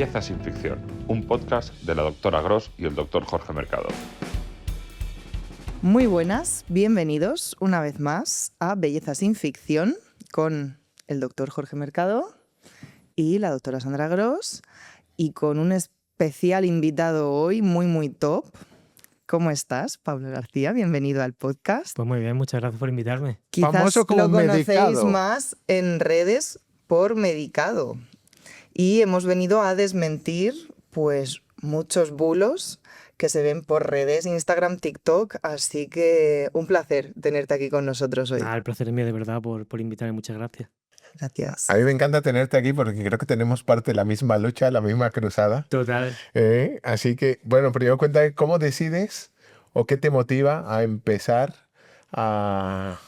Belleza sin ficción, un podcast de la doctora Gros y el doctor Jorge Mercado. Muy buenas, bienvenidos una vez más a Belleza sin ficción con el doctor Jorge Mercado y la doctora Sandra Gros y con un especial invitado hoy muy top. ¿Cómo estás, Pablo García? Bienvenido al podcast. Pues muy bien, muchas gracias por invitarme. Quizás Famoso como lo conocéis Medicado. más en redes por Medicado. Y hemos venido a desmentir pues muchos bulos que se ven por redes, Instagram, TikTok, así que un placer tenerte aquí con nosotros hoy. El placer es mío de verdad por invitarme, muchas gracias. Gracias. A mí me encanta tenerte aquí porque creo que tenemos parte de la misma lucha, la misma cruzada. Total. Así que, bueno, primero cuéntame cómo decides o qué te motiva a empezar a,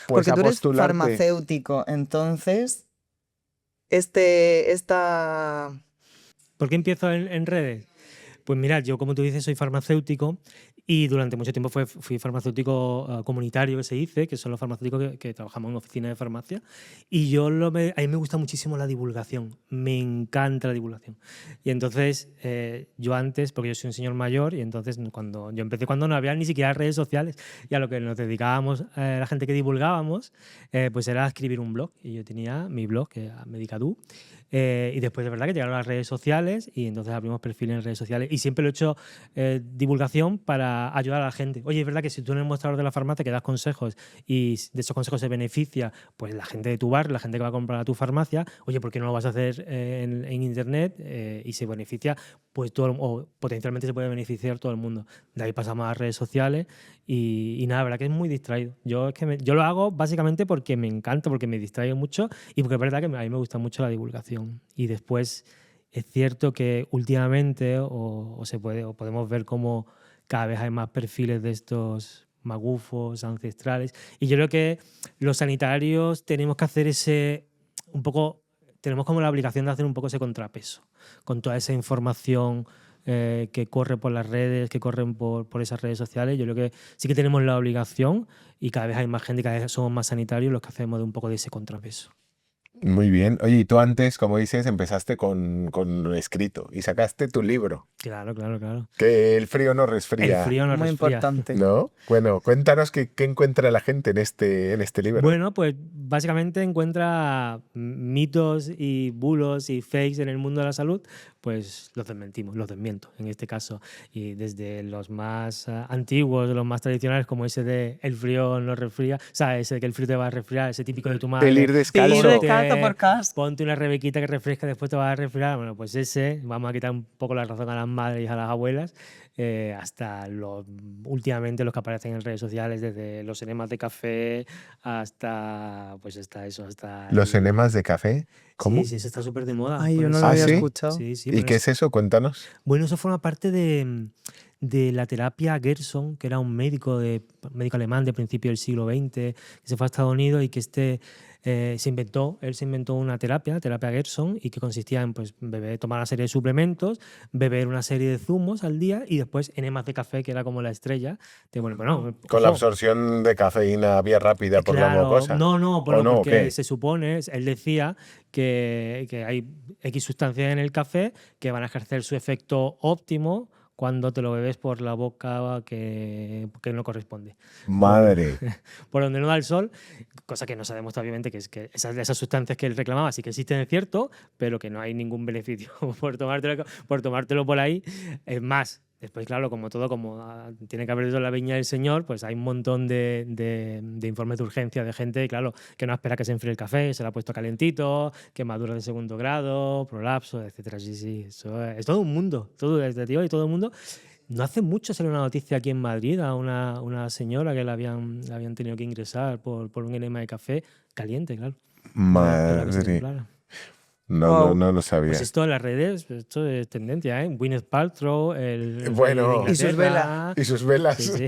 pues, Porque a tú eres postularte. farmacéutico, entonces esta... ¿Por qué empiezo en redes? Pues mira, yo como tú dices soy farmacéutico y durante mucho tiempo fui farmacéutico comunitario que se dice, que son los farmacéuticos que trabajamos en oficinas de farmacia. Y a mí me gusta muchísimo la divulgación, me encanta la divulgación. Y entonces yo antes, porque yo soy un señor mayor, y entonces cuando no había ni siquiera redes sociales, y a lo que nos dedicábamos la gente que divulgábamos, pues era escribir un blog. Y yo tenía mi blog, que era Medicadu. Y después de verdad que llegaron las redes sociales y entonces abrimos perfiles en redes sociales y siempre lo he hecho divulgación para ayudar a la gente. Oye, es verdad que si tú en el mostrador de la farmacia que das consejos y de esos consejos se beneficia pues la gente de tu bar, la gente que va a comprar a tu farmacia, oye, ¿por qué no lo vas a hacer en internet y se beneficia pues todo, o potencialmente se puede beneficiar todo el mundo? De ahí pasamos a las redes sociales y nada, la verdad que es muy distraído. Yo lo hago básicamente porque me encanta, porque me distraigo mucho y porque es verdad que a mí me gusta mucho la divulgación. Y después es cierto que últimamente o podemos ver cómo cada vez hay más perfiles de estos magufos ancestrales. Y yo creo que los sanitarios tenemos que hacer tenemos como la obligación de hacer un poco ese contrapeso con toda esa información que corre por las redes, que corren por esas redes sociales. Yo creo que sí que tenemos la obligación y cada vez hay más gente, cada vez somos más sanitarios los que hacemos de un poco de ese contrapeso. Muy bien. Oye, y tú antes, como dices, empezaste con escrito y sacaste tu libro. Claro. Que el frío no resfría. El frío no Muy resfría. importante. ¿No? Bueno, cuéntanos qué encuentra la gente en este libro. Bueno, pues básicamente encuentra mitos y bulos y fakes en el mundo de la salud, pues los desmiento en este caso. Y desde los más antiguos, los más tradicionales, como ese de el frío no resfría, o sea, ese de que el frío te va a resfriar, ese típico de tu madre. El ir descalzo. Ir descalzo por casa. Ponte una rebequita que refresca, después te va a resfriar. Bueno, pues vamos a quitar un poco la razón a las madres y a las abuelas, hasta últimamente los que aparecen en redes sociales, desde los enemas de café hasta ¿Los enemas de café? ¿Cómo? Sí, eso está súper de moda. Ay, yo no Pues, lo había ¿sí? escuchado. Sí, ¿Y bueno, qué es eso? Cuéntanos. Bueno, eso forma parte de la terapia Gerson, que era un médico alemán de principio del siglo XX, que se fue a Estados Unidos y que él se inventó una terapia Gerson, y que consistía en pues, tomar una serie de suplementos, beber una serie de zumos al día y después enemas de café, que era como la estrella. Con la absorción de cafeína vía rápida por la mucosa. No, porque ¿qué? se supone, él decía que hay X sustancias en el café que van a ejercer su efecto óptimo cuando te lo bebes por la boca que no corresponde. Madre. Por donde no da el sol, cosa que no sabemos obviamente, que es que esas sustancias que él reclamaba sí que existen, es cierto, pero que no hay ningún beneficio por tomártelo por ahí. Es más, después, claro, como todo, tiene que haber ido la viña del Señor, pues hay un montón de informes de urgencia de gente, claro, que no espera que se enfríe el café, se lo ha puesto calentito, quemaduras de segundo grado, prolapso, etcétera. Sí, eso es todo un mundo, todo este tío y todo el mundo. No hace mucho salió una noticia aquí en Madrid a una señora que la habían tenido que ingresar por un enema de café caliente, claro. Madre. No lo sabía. Pues esto en las redes, esto es tendencia, ¿eh? Gwyneth Paltrow, Bueno, y sus velas. Y sus velas. Sí.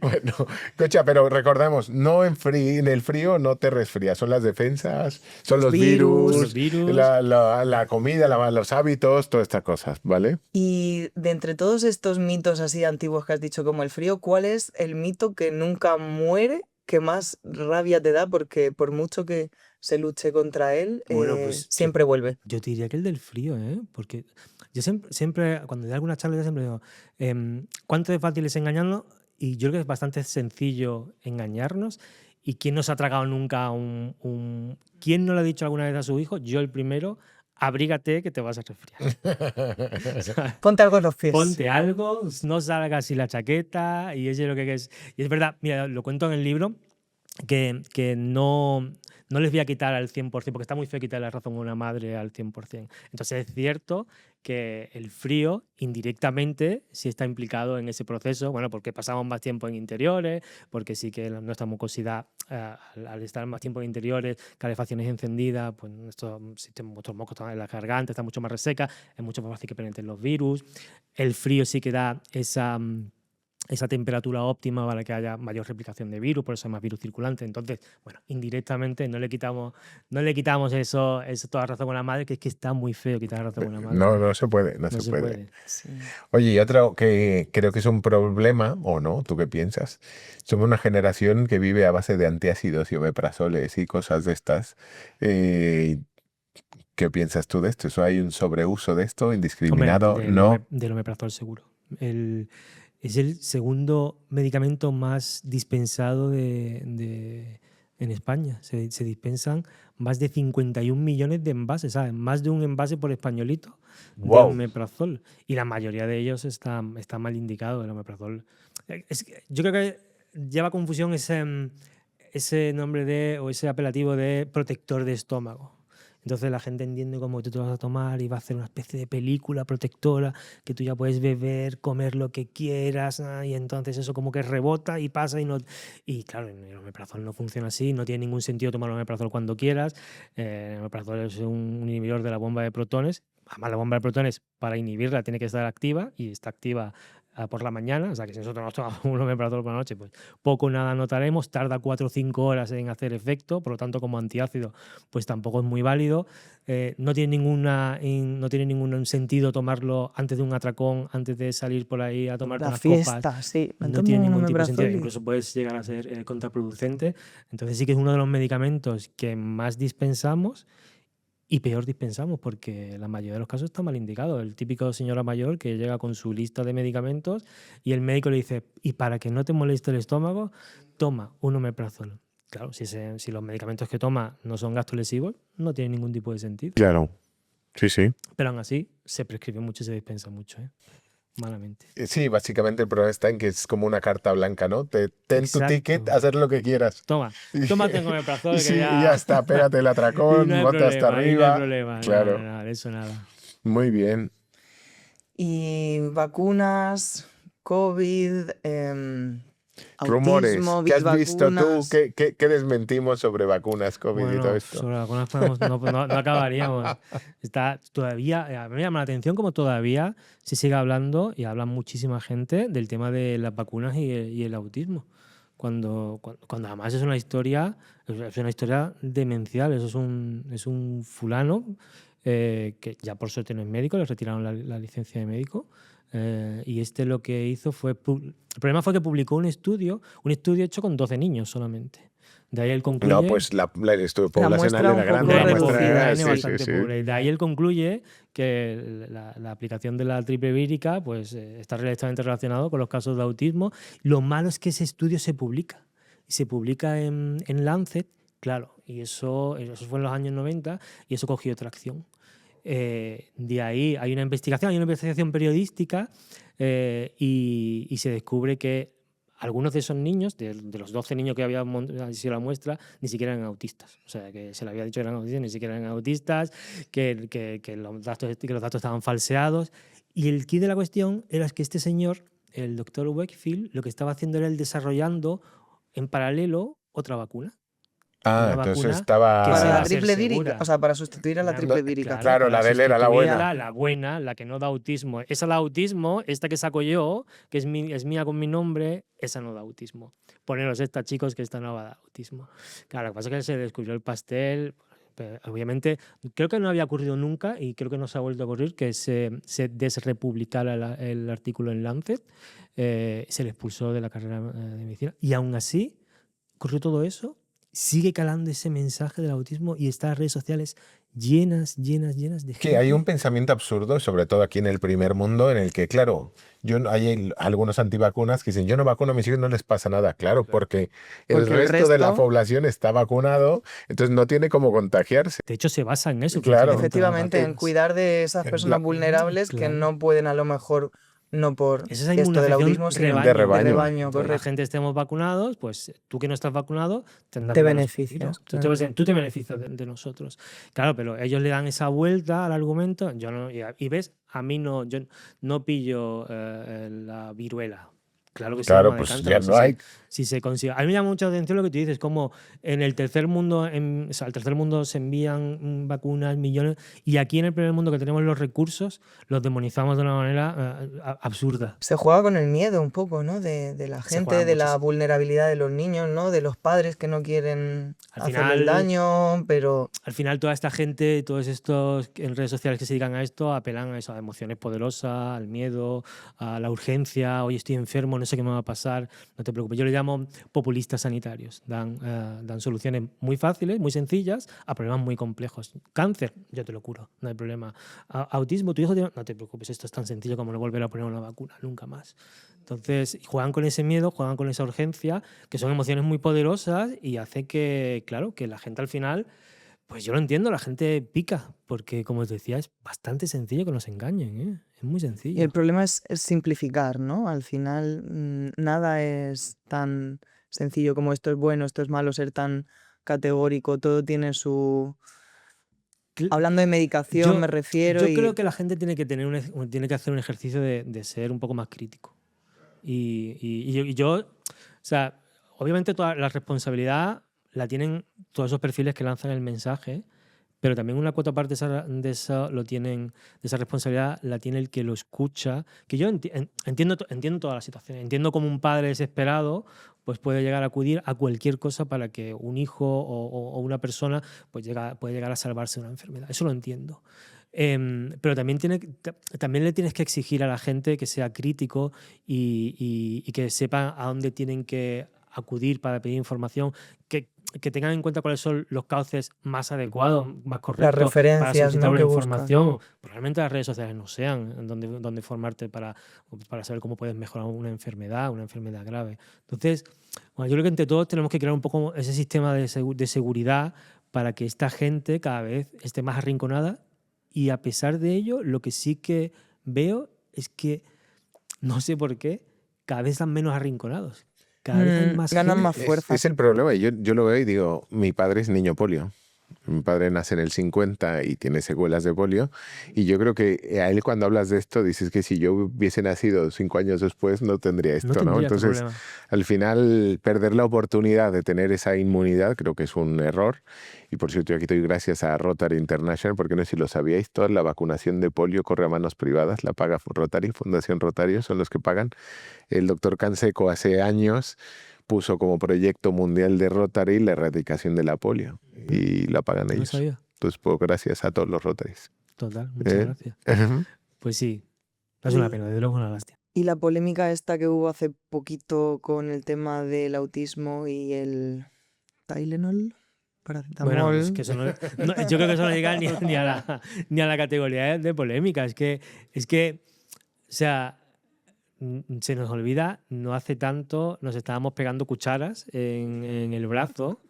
Bueno, escucha, pero recordamos, en el frío no te resfrías, son las defensas, son los virus, la comida, los hábitos, todas estas cosas, ¿vale? Y de entre todos estos mitos así antiguos que has dicho como el frío, ¿cuál es el mito que nunca muere, que más rabia te da? Porque por mucho que se luche contra él, Bueno, pues siempre vuelve. yo te diría que el del frío, ¿eh? Porque yo siempre cuando doy alguna charla, yo siempre digo, ¿cuánto de fácil es engañarnos? Y yo creo que es bastante sencillo engañarnos. ¿Y quién no se ha tragado nunca ¿Quién no le ha dicho alguna vez a su hijo? Yo el primero, abrígate que te vas a resfriar. ¿Sabes? Ponte algo en los pies. Ponte algo, no salgas sin la chaqueta, y eso es lo que es. Y es verdad, mira, lo cuento en el libro, que no les voy a quitar al 100%, porque está muy feo quitar la razón a una madre al 100%. Entonces es cierto que el frío indirectamente sí está implicado en ese proceso, bueno, porque pasamos más tiempo en interiores, porque sí que nuestra mucosidad, al estar más tiempo en interiores, calefacciones encendidas, pues nuestros mocos están en la garganta, está mucho más reseca, es mucho más fácil que penetren los virus. El frío sí que da esa temperatura óptima para que haya mayor replicación de virus, por eso hay más virus circulantes. Entonces, bueno, indirectamente no le quitamos eso toda razón con la madre, que es que está muy feo quitar razón con la madre. No se puede, no se puede. Sí. Oye, y otro que creo que es un problema, o no, ¿tú qué piensas? Somos una generación que vive a base de antiácidos y omeprazoles y cosas de estas. ¿Qué piensas tú de esto? ¿Eso hay un sobreuso de esto indiscriminado? Hombre, No. Del omeprazol seguro. Es el segundo medicamento más dispensado en España. Se dispensan más de 51 millones de envases, ¿sabes? Más de un envase por españolito de omeprazol. Y la mayoría de ellos está mal indicado, el omeprazol. Yo creo que lleva confusión ese nombre o ese apelativo de protector de estómago. Entonces la gente entiende como que tú te vas a tomar y va a hacer una especie de película protectora, que tú ya puedes beber, comer lo que quieras, y entonces eso como que rebota y pasa y claro, el omeprazol no funciona así, no tiene ningún sentido tomar omeprazol cuando quieras. El omeprazol es un inhibidor de la bomba de protones. Además, la bomba de protones, para inhibirla, tiene que estar activa, y está activa por la mañana, o sea que si nosotros nos tomamos un omeprazol por la noche, pues poco o nada notaremos, tarda 4 o 5 horas en hacer efecto, por lo tanto como antiácido pues tampoco es muy válido. No tiene ningún sentido tomarlo antes de un atracón, antes de salir por ahí a tomar unas fiesta, copas. Sí. No tiene ningún tipo de sentido, incluso puede llegar a ser contraproducente. Entonces sí que es uno de los medicamentos que más dispensamos y peor dispensamos, porque la mayoría de los casos está mal indicado. El típico señora mayor que llega con su lista de medicamentos y el médico le dice, y para que no te moleste el estómago, toma un omeprazol. Claro, si los medicamentos que toma no son gastrolesivos, no tiene ningún tipo de sentido. Claro, sí. Pero aún así se prescribe mucho y se dispensa mucho, malamente. Sí, básicamente el problema está en que es como una carta blanca, ¿no? Ten tu ticket, hacer lo que quieras. Tómate con omeprazol. Sí, ya está, pégate el atracón, bote hasta arriba. No hay problema, claro. Nada, eso nada. Muy bien. Y vacunas, COVID, rumores. autismo, ¿Qué has visto tú? ¿Qué desmentimos sobre vacunas, COVID y todo esto? Sobre vacunas no acabaríamos. Todavía, a mí me llama la atención como todavía se sigue hablando, y habla muchísima gente, del tema de las vacunas y el autismo. Cuando además es una historia demencial. Eso es un fulano que ya por suerte no es médico, le retiraron la licencia de médico. Y lo que hizo fue... El problema fue que publicó un estudio hecho con 12 niños solamente. De ahí él concluye... No, pues el estudio poblacional era grande. La muestra era bastante pobre. De ahí él concluye que la aplicación de la triple vírica pues, está directamente relacionado con los casos de autismo. Lo malo es que ese estudio se publica. Y se publica en Lancet, claro. Y eso fue en los años 90 y eso cogió tracción. De ahí hay una investigación periodística, y se descubre que algunos de esos niños, de los 12 niños que había sido la muestra, ni siquiera eran autistas. O sea, que se le había dicho que eran autistas, ni siquiera eran autistas, que los datos estaban falseados. Y el quid de la cuestión era que este señor, el doctor Wakefield, lo que estaba haciendo era desarrollando en paralelo otra vacuna. Entonces estaba... Para la triple vírica, o sea, para sustituir a la triple vírica. Claro, la de él era la buena. La buena, la que no da autismo. Esa da autismo, esta que saco yo, que es mía con mi nombre, esa no da autismo. Poneros esta, chicos, que esta no va a dar autismo. Claro, lo que pasa es que se descubrió el pastel. Obviamente, creo que no había ocurrido nunca, y creo que no se ha vuelto a ocurrir, que se desrepublicara el artículo en Lancet. Se le expulsó de la carrera de medicina. Y aún así, ocurrió todo eso, sigue calando ese mensaje del autismo y estas redes sociales llenas de gente. Que hay un pensamiento absurdo, sobre todo aquí en el primer mundo, en el que, claro, hay algunos antivacunas que dicen, yo no vacuno a mis hijos, no les pasa nada. Claro, porque el Porque el resto de la resto- población está vacunado, entonces no tiene cómo contagiarse. De hecho, se basa en eso. Claro. precisamente, Efectivamente, las en vacunas. cuidar de esas personas vulnerables que claro. no pueden a lo mejor, no por Esa es la esto del inmunización autismo, sino rebaño. De rebaño. rebaño, Cuando la correcto. gente estemos vacunados, pues tú que no estás vacunado tendrás Te menos beneficias, peligro. claro. Tú te beneficias de nosotros. Claro, pero ellos le dan esa vuelta al argumento. Yo no, y ves, a mí no, yo no pillo la viruela. Claro que sí, Claro, me pues encanta, ya pues no hay. si se consigue. A mí me llama mucha atención lo que tú dices, como en el tercer mundo, o sea, al tercer mundo se envían vacunas, millones, y aquí en el primer mundo que tenemos los recursos, los demonizamos de una manera absurda. Se juega con el miedo un poco, ¿no? De la Se gente, juega de la muchísimo. vulnerabilidad de los niños, ¿no? De los padres que no quieren Al hacerle final- el daño, pero Al final toda esta gente, todos estos en redes sociales que se dedican a esto, apelan a eso, a emociones poderosas, al miedo, a la urgencia, hoy estoy enfermo, no sé qué me va a pasar, no te preocupes. Yo le llamo populistas sanitarios. Dan soluciones muy fáciles, muy sencillas, a problemas muy complejos. Cáncer, yo te lo curo, no hay problema. Autismo, tu hijo tiene... No te preocupes, esto es tan sencillo como no volver a poner una vacuna, nunca más. Entonces, juegan con ese miedo, juegan con esa urgencia, que son emociones muy poderosas y hace que, claro, que la gente al final, pues yo lo entiendo, la gente pica, porque como os decía, es bastante sencillo que nos engañen, ¿eh? Es muy y sencillo. el problema es simplificar, ¿no? Al final nada es tan sencillo como esto es bueno, esto es malo, ser tan categórico, todo tiene su... Hablando de medicación me refiero Yo y... creo que la gente tiene que, tiene que hacer un ejercicio de ser un poco más crítico. Y yo, o sea, obviamente toda la responsabilidad la tienen todos esos perfiles que lanzan el mensaje, pero también una cuota parte de esa responsabilidad la tiene el que lo escucha, que yo entiendo toda la situación, entiendo como un padre desesperado pues puede llegar a acudir a cualquier cosa para que un hijo o una persona pues puede llegar a salvarse de una enfermedad, eso lo entiendo. Pero también le tienes que exigir a la gente que sea crítico y que sepa a dónde tienen que acudir para pedir información, que tengan en cuenta cuáles son los cauces más adecuados, más correctos para referencias, solicitar ¿no? una que buscan. información. Probablemente las redes sociales no sean donde formarte para saber cómo puedes mejorar una enfermedad grave. Entonces, bueno, yo creo que entre todos tenemos que crear un poco ese sistema de seguridad para que esta gente cada vez esté más arrinconada. Y a pesar de ello, lo que sí que veo es que, no sé por qué, cada vez están menos arrinconados. Cada vez hay más ganan gente. más fuerza. Es el problema. Yo lo veo y digo, mi padre es niño polio. Mi padre nace en el 50 y tiene secuelas de polio. Y yo creo que a él cuando hablas de esto dices que si yo hubiese nacido 5 años después no tendría esto, ¿no? tendría este Entonces, problema. al final, perder la oportunidad de tener esa inmunidad creo que es un error. Y por cierto, yo aquí doy gracias a Rotary International, porque no sé si lo sabíais, toda la vacunación de polio corre a manos privadas, la paga Rotary, Fundación Rotario, son los que pagan. El doctor Canseco hace años puso como proyecto mundial de Rotary la erradicación de la polio y la pagan No lo ellos. sabía. Entonces, pues gracias a todos los Rotarys. Total, muchas gracias. Ujú. Pues sí, es una pena, desde luego una lástima. Y la polémica esta que hubo hace poquito con el tema del autismo y el Tylenol, paracetamol. Bueno, es que eso yo creo que eso no llega ni a la categoría de polémica. Es que, o sea, se nos olvida, no hace tanto nos estábamos pegando cucharas en el brazo,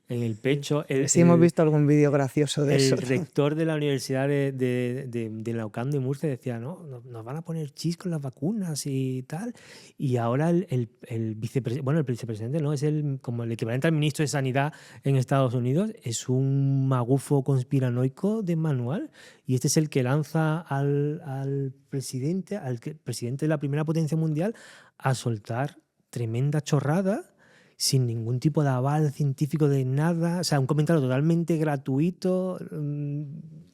en el pecho. Sí, hemos visto algún vídeo gracioso de eso. El rector de la Universidad de Laucán de Murcia decía, no, nos van a poner chis con las vacunas y tal. Y ahora el vicepresidente, ¿no? Es como el equivalente al ministro de Sanidad en Estados Unidos, es un magufo conspiranoico de manual. Y este es el que lanza al presidente de la primera potencia mundial a soltar tremenda chorrada sin ningún tipo de aval científico de nada, o sea, un comentario totalmente gratuito.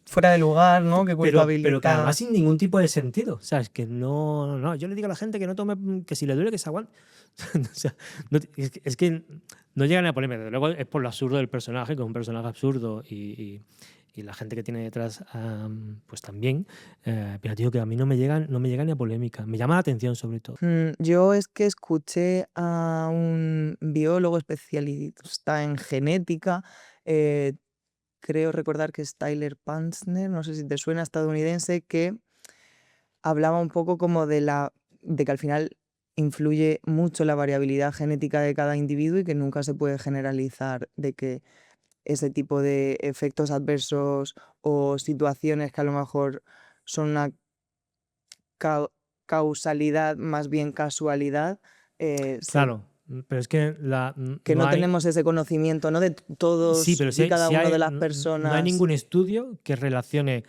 Fuera de lugar, ¿no? Que Pero que además sin ningún tipo de sentido. O sea, es que no. Yo le digo a la gente que no tome, que si le duele que se aguante. O sea, es que no llega ni a polémica. Desde luego es por lo absurdo del personaje, que es un personaje absurdo y y la gente que tiene detrás pues también, pero digo que a mí no me llega ni a polémica, me llama la atención sobre todo. Yo es que escuché a un biólogo especialista en genética, creo recordar que es Tyler Panzner, no sé si te suena, estadounidense, que hablaba un poco como de que al final influye mucho la variabilidad genética de cada individuo y que nunca se puede generalizar de que ese tipo de efectos adversos o situaciones que a lo mejor son una causalidad más bien casualidad, Claro, pero es que que no hay, tenemos ese conocimiento, ¿no? De sí, todos pero y cada uno de las no hay personas. ningún estudio que relacione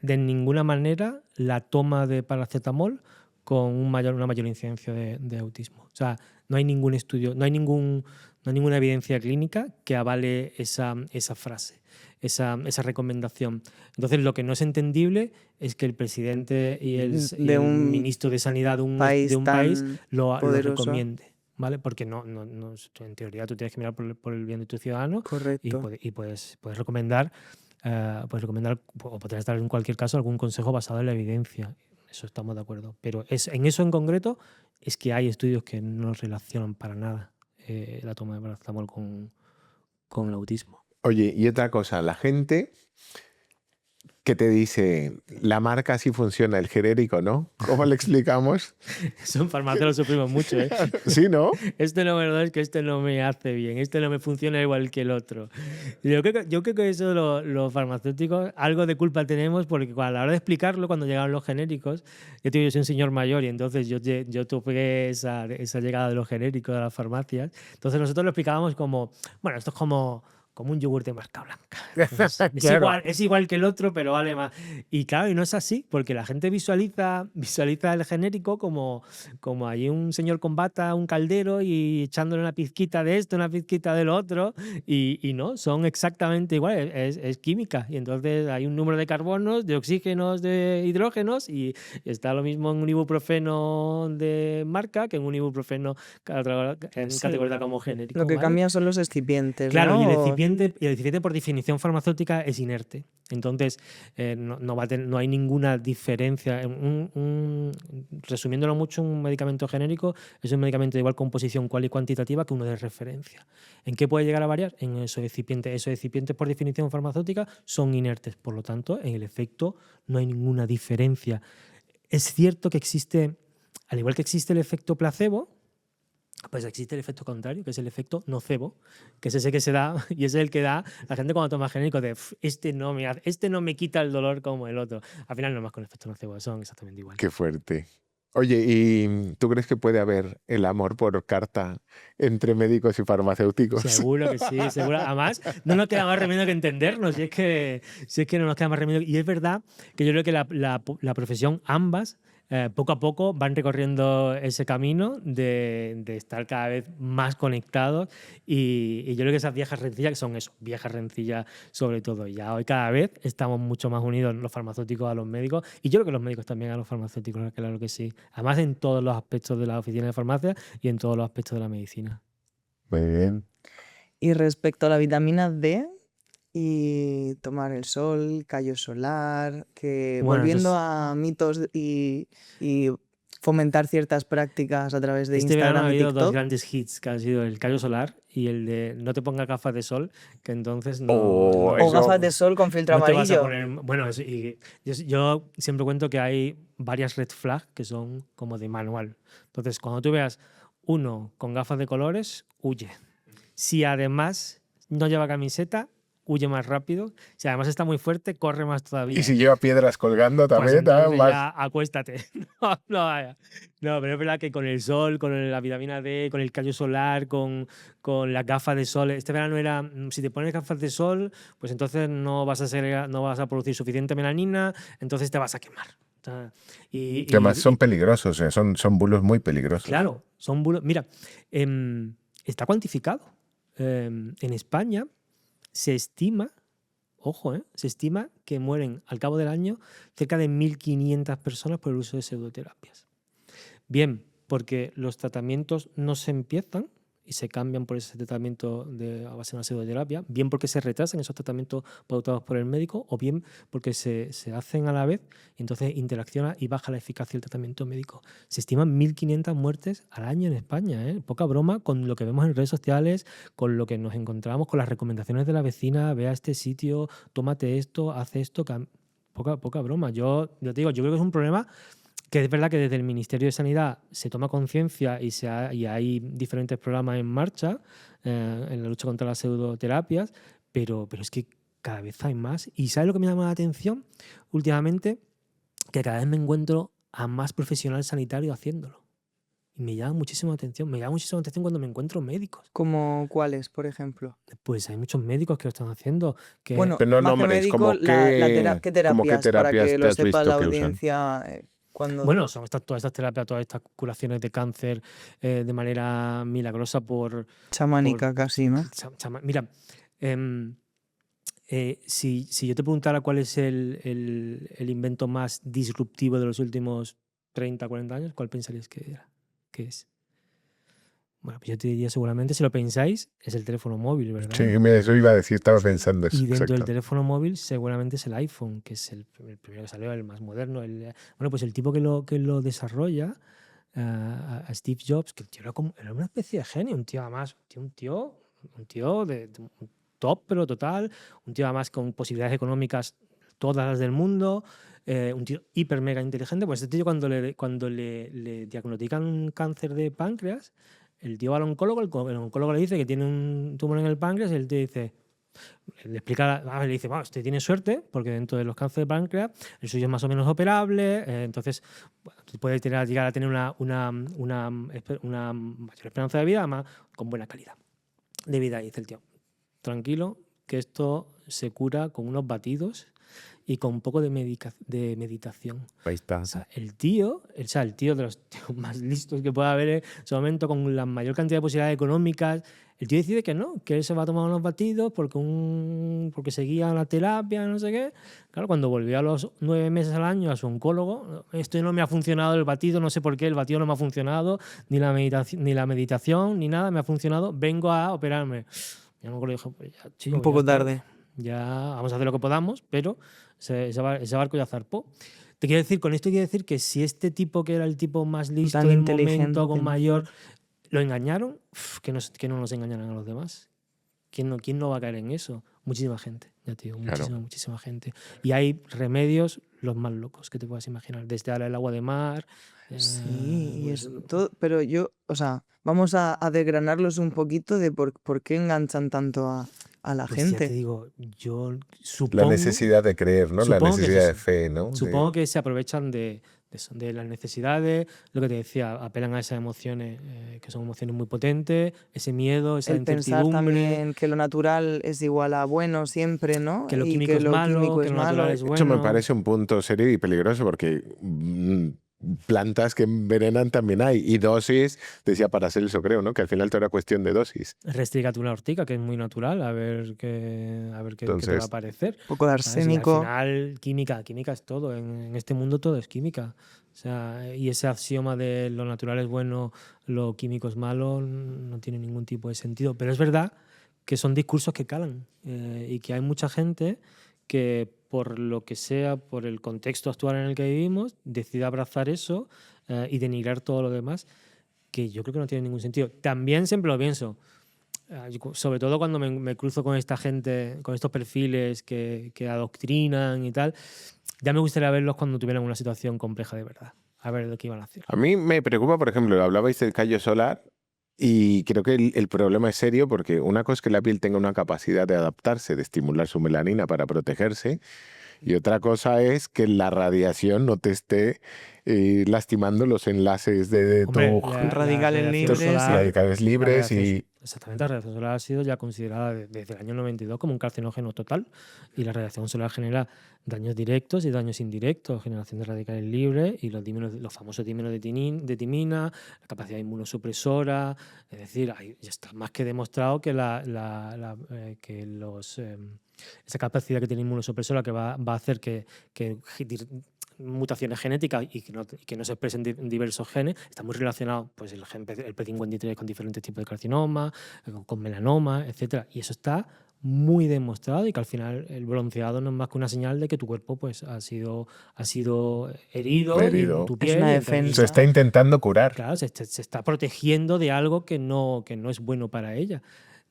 de ninguna manera la toma de paracetamol con una mayor incidencia de autismo. O sea, no hay ningún estudio, no hay ninguna evidencia clínica que avale esa frase, esa recomendación. Entonces, lo que no es entendible es que el presidente y el de un ministro de Sanidad de un país país tan lo poderoso. recomiende, ¿vale? Porque no, en teoría tú tienes que mirar por el bien de tu ciudadano Correcto. y puedes recomendar, o podrías dar en cualquier caso algún consejo basado en la evidencia. Eso estamos de acuerdo. Pero en eso en concreto es que hay estudios que no relacionan para nada la toma de paracetamol con el autismo. Oye, y otra cosa, la gente que te dice, la marca sí funciona, el genérico, ¿no? ¿Cómo le explicamos? Eso en farmacia lo sufrimos mucho, ¿eh? Sí, ¿no? Este no me lo da, es que este no me hace bien, este no me funciona igual que el otro. Yo creo que eso los farmacéuticos algo de culpa tenemos porque a la hora de explicarlo, cuando llegaron los genéricos, yo soy un señor mayor y entonces yo tuve esa llegada de los genéricos a las farmacias. Entonces nosotros lo explicábamos como, bueno, esto es como un yogur de marca blanca. Claro. Es igual que el otro, pero vale más. Y claro, y no es así, porque la gente visualiza el genérico como hay un señor con bata, un caldero y echándole una pizquita de esto, una pizquita del otro, y no, son exactamente iguales, es química. Y entonces hay un número de carbonos, de oxígenos, de hidrógenos, y está lo mismo en un ibuprofeno de marca que en un ibuprofeno categorizado como genérico. Lo que ¿vale? cambian son los excipientes, Claro, ¿no? y el recipiente por definición farmacéutica es inerte. Entonces, no hay ninguna diferencia. Resumiéndolo mucho, un medicamento genérico es un medicamento de igual composición cual y cuantitativa que uno de referencia. ¿En qué puede llegar a variar? En esos excipientes. Esos excipientes por definición farmacéutica son inertes. Por lo tanto, en el efecto no hay ninguna diferencia. Es cierto que existe, al igual que existe el efecto placebo, pues existe el efecto contrario, que es el efecto nocebo, que es ese que se da y es el que da la gente cuando toma genérico de este no me quita el dolor como el otro. Al final no más con el efecto nocebo, son exactamente igual. Qué fuerte. Oye, ¿y tú crees que puede haber el amor por carta entre médicos y farmacéuticos? Seguro que sí, seguro. Además, no nos queda más remedio que entendernos, si es que no nos queda más remedio. Y es verdad que yo creo que la profesión, ambas, poco a poco van recorriendo ese camino de estar cada vez más conectados y yo creo que esas viejas rencillas, que son eso, viejas rencillas sobre todo, ya hoy cada vez estamos mucho más unidos los farmacéuticos a los médicos y yo creo que los médicos también a los farmacéuticos, claro que sí. Además en todos los aspectos de la oficina de farmacia y en todos los aspectos de la medicina. Muy bien. Y respecto a la vitamina D y tomar el sol, callo solar, que Bueno, volviendo a mitos y fomentar ciertas prácticas a través de Este verano ha Instagram y habido dos TikTok. grandes hits, que han sido el callo solar y el de no te pongas gafas de sol, que entonces O Eso- gafas de sol con filtro no te vas a amarillo. poner. Bueno, yo siempre cuento que hay varias red flags que son como de manual. Entonces, cuando tú veas uno con gafas de colores, huye. Si además no lleva camiseta, huye más rápido. Si además está muy fuerte, corre más todavía. Y si lleva piedras colgando Pues también, entonces más. ya acuéstate. No vaya. No, pero es verdad que con el sol, con la vitamina D, con el callo solar, con las gafas de sol. Este verano era, si te pones gafas de sol, pues entonces no vas a producir suficiente melanina, entonces te vas a quemar. O sea, Que además son peligrosos, son bulos muy peligrosos. Claro, son bulos. Mira, está cuantificado. En España se estima, ojo, se estima que mueren al cabo del año cerca de 1.500 personas por el uso de pseudoterapias. Bien, porque los tratamientos no se empiezan y se cambian por ese tratamiento a base de una pseudoterapia, bien porque se retrasan esos tratamientos pautados por el médico o bien porque se hacen a la vez y entonces interacciona y baja la eficacia del tratamiento médico. Se estiman 1.500 muertes al año en España, ¿eh? Poca broma con lo que vemos en redes sociales, con lo que nos encontramos, con las recomendaciones de la vecina, ve a este sitio, tómate esto, haz esto, poca broma. Yo te digo, yo creo que es un problema que es verdad que desde el Ministerio de Sanidad se toma conciencia y hay diferentes programas en marcha en la lucha contra las pseudoterapias, pero es que cada vez hay más. ¿Y sabes lo que me llama la atención últimamente? Que cada vez me encuentro a más profesional sanitario haciéndolo. Y me llama muchísima atención. Me llama muchísima atención cuando me encuentro médicos. ¿Como cuáles, por ejemplo? Pues hay muchos médicos que lo están haciendo. Que... Bueno, Pero no más que nombres, médico, como ¿qué terapias? Para que te lo has sepa visto la que usan? audiencia. Bueno, son todas estas terapias, todas estas curaciones de cáncer de manera milagrosa chamánica casi, ¿no? Mira, si yo te preguntara cuál es el invento más disruptivo de los últimos 30, 40 años, ¿cuál pensarías que es? Bueno, pues yo te diría seguramente, si lo pensáis, es el teléfono móvil, ¿verdad? Sí, eso iba a decir, estaba pensando eso. Y dentro exacto. del teléfono móvil seguramente es el iPhone, que es el primero que salió, el más moderno. Bueno, pues el tipo que lo desarrolla, a Steve Jobs, que el tío era una especie de genio, un tío además, un tío de un top, pero total, un tío además con posibilidades económicas todas las del mundo, un tío hiper mega inteligente. Pues este tío cuando le diagnostican un cáncer de páncreas, el tío va al oncólogo, el oncólogo le dice que tiene un tumor en el páncreas y él te dice, le dice, bueno, usted tiene suerte porque dentro de los cánceres de páncreas el suyo es más o menos operable, entonces bueno, tú puedes llegar a tener una mayor esperanza de vida, además con buena calidad de vida. Y dice el tío, tranquilo, que esto se cura con unos batidos y con un poco de meditación. Ahí está. O sea, el tío de los tíos más listos que pueda haber en ese momento, con la mayor cantidad de posibilidades económicas, el tío decide que no, que él se va a tomar unos batidos porque seguía la terapia, no sé qué. Claro, cuando volvió a los 9 meses al año a su oncólogo, esto no me ha funcionado el batido, no sé por qué, el batido no me ha funcionado, ni la meditación, ni nada me ha funcionado, vengo a operarme. Y el oncólogo dijo, pues ya, chico, un poco tarde. Ya vamos a hacer lo que podamos, pero ese barco ya zarpó. Te quiero decir, con esto quiero decir que si este tipo, que era el tipo más listo Tan del inteligente, momento, con mayor, lo engañaron, que no nos engañaran a los demás. ¿Quién no va a caer en eso? Muchísima gente, ya te digo, muchísima gente. Y hay remedios los más locos que te puedas imaginar, desde ahora el agua de mar. Sí, y eso, todo, pero vamos a desgranarlos un poquito de por qué enganchan tanto a la Pues gente. ya te digo, yo supongo... La necesidad de creer, ¿no? La necesidad de fe, ¿no? Supongo que se aprovechan de las necesidades, lo que te decía, apelan a esas emociones, que son emociones muy potentes, ese miedo, esa pensar incertidumbre. También que lo natural es igual a bueno siempre, ¿no? Que lo y químico que es lo malo, químico que es lo malo. natural es bueno. Eso me parece un punto serio y peligroso porque plantas que envenenan también hay. Y dosis, decía Paracelso, creo, ¿no? Que al final todo era cuestión de dosis. Restrígate una ortiga, que es muy natural, a ver qué te va a parecer. Un poco de arsénico. Al final, química es todo. En este mundo todo es química. O sea, y ese axioma de lo natural es bueno, lo químico es malo, no tiene ningún tipo de sentido. Pero es verdad que son discursos que calan y que hay mucha gente que, por lo que sea, por el contexto actual en el que vivimos, decide abrazar eso y denigrar todo lo demás, que yo creo que no tiene ningún sentido. También siempre lo pienso, sobre todo cuando me cruzo con esta gente, con estos perfiles que adoctrinan y tal, ya me gustaría verlos cuando tuvieran una situación compleja de verdad, a ver lo que iban a hacer. A mí me preocupa, por ejemplo, hablabais del callo solar y creo que el problema es serio porque una cosa es que la piel tenga una capacidad de adaptarse, de estimular su melanina para protegerse, y otra cosa es que la radiación no te esté lastimando los enlaces de radicales libres. Exactamente, la radiación solar ha sido ya considerada desde el año 92 como un carcinógeno total, y la radiación solar genera daños directos y daños indirectos, generación de radicales libres y los famosos dímeros de timina, la capacidad inmunosupresora. Es decir, ya está más que demostrado que esa capacidad que tiene inmunosupresora, que va a hacer que mutaciones genéticas y que no se expresen diversos genes, está muy relacionado pues, el P53 con diferentes tipos de carcinoma, con melanoma, etcétera. Y eso está muy demostrado y que al final el bronceado no es más que una señal de que tu cuerpo pues, ha sido herido. En tu piel. Es una defensa. Se está intentando curar. Claro, se está protegiendo de algo que no es bueno para ella.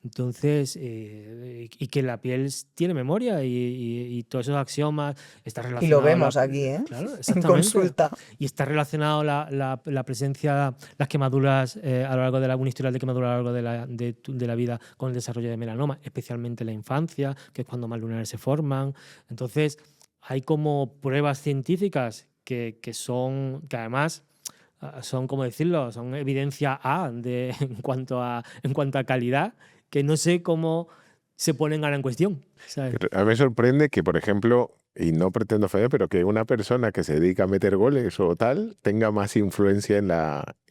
Entonces, y que la piel tiene memoria y todos esos axiomas está relacionado. Y lo vemos aquí, ¿eh? Claro, en exactamente. consulta. Y está relacionado la presencia, las quemaduras a lo largo de un historial de quemadura a lo largo de la vida con el desarrollo de melanoma, especialmente en la infancia, que es cuando más lunares se forman. Entonces, hay como pruebas científicas que además son, como decirlo, son evidencia A en cuanto a calidad, que no sé cómo se ponen ahora en cuestión, ¿sabes? A mí me sorprende que, por ejemplo, y no pretendo ofender, pero que una persona que se dedica a meter goles o tal tenga más influencia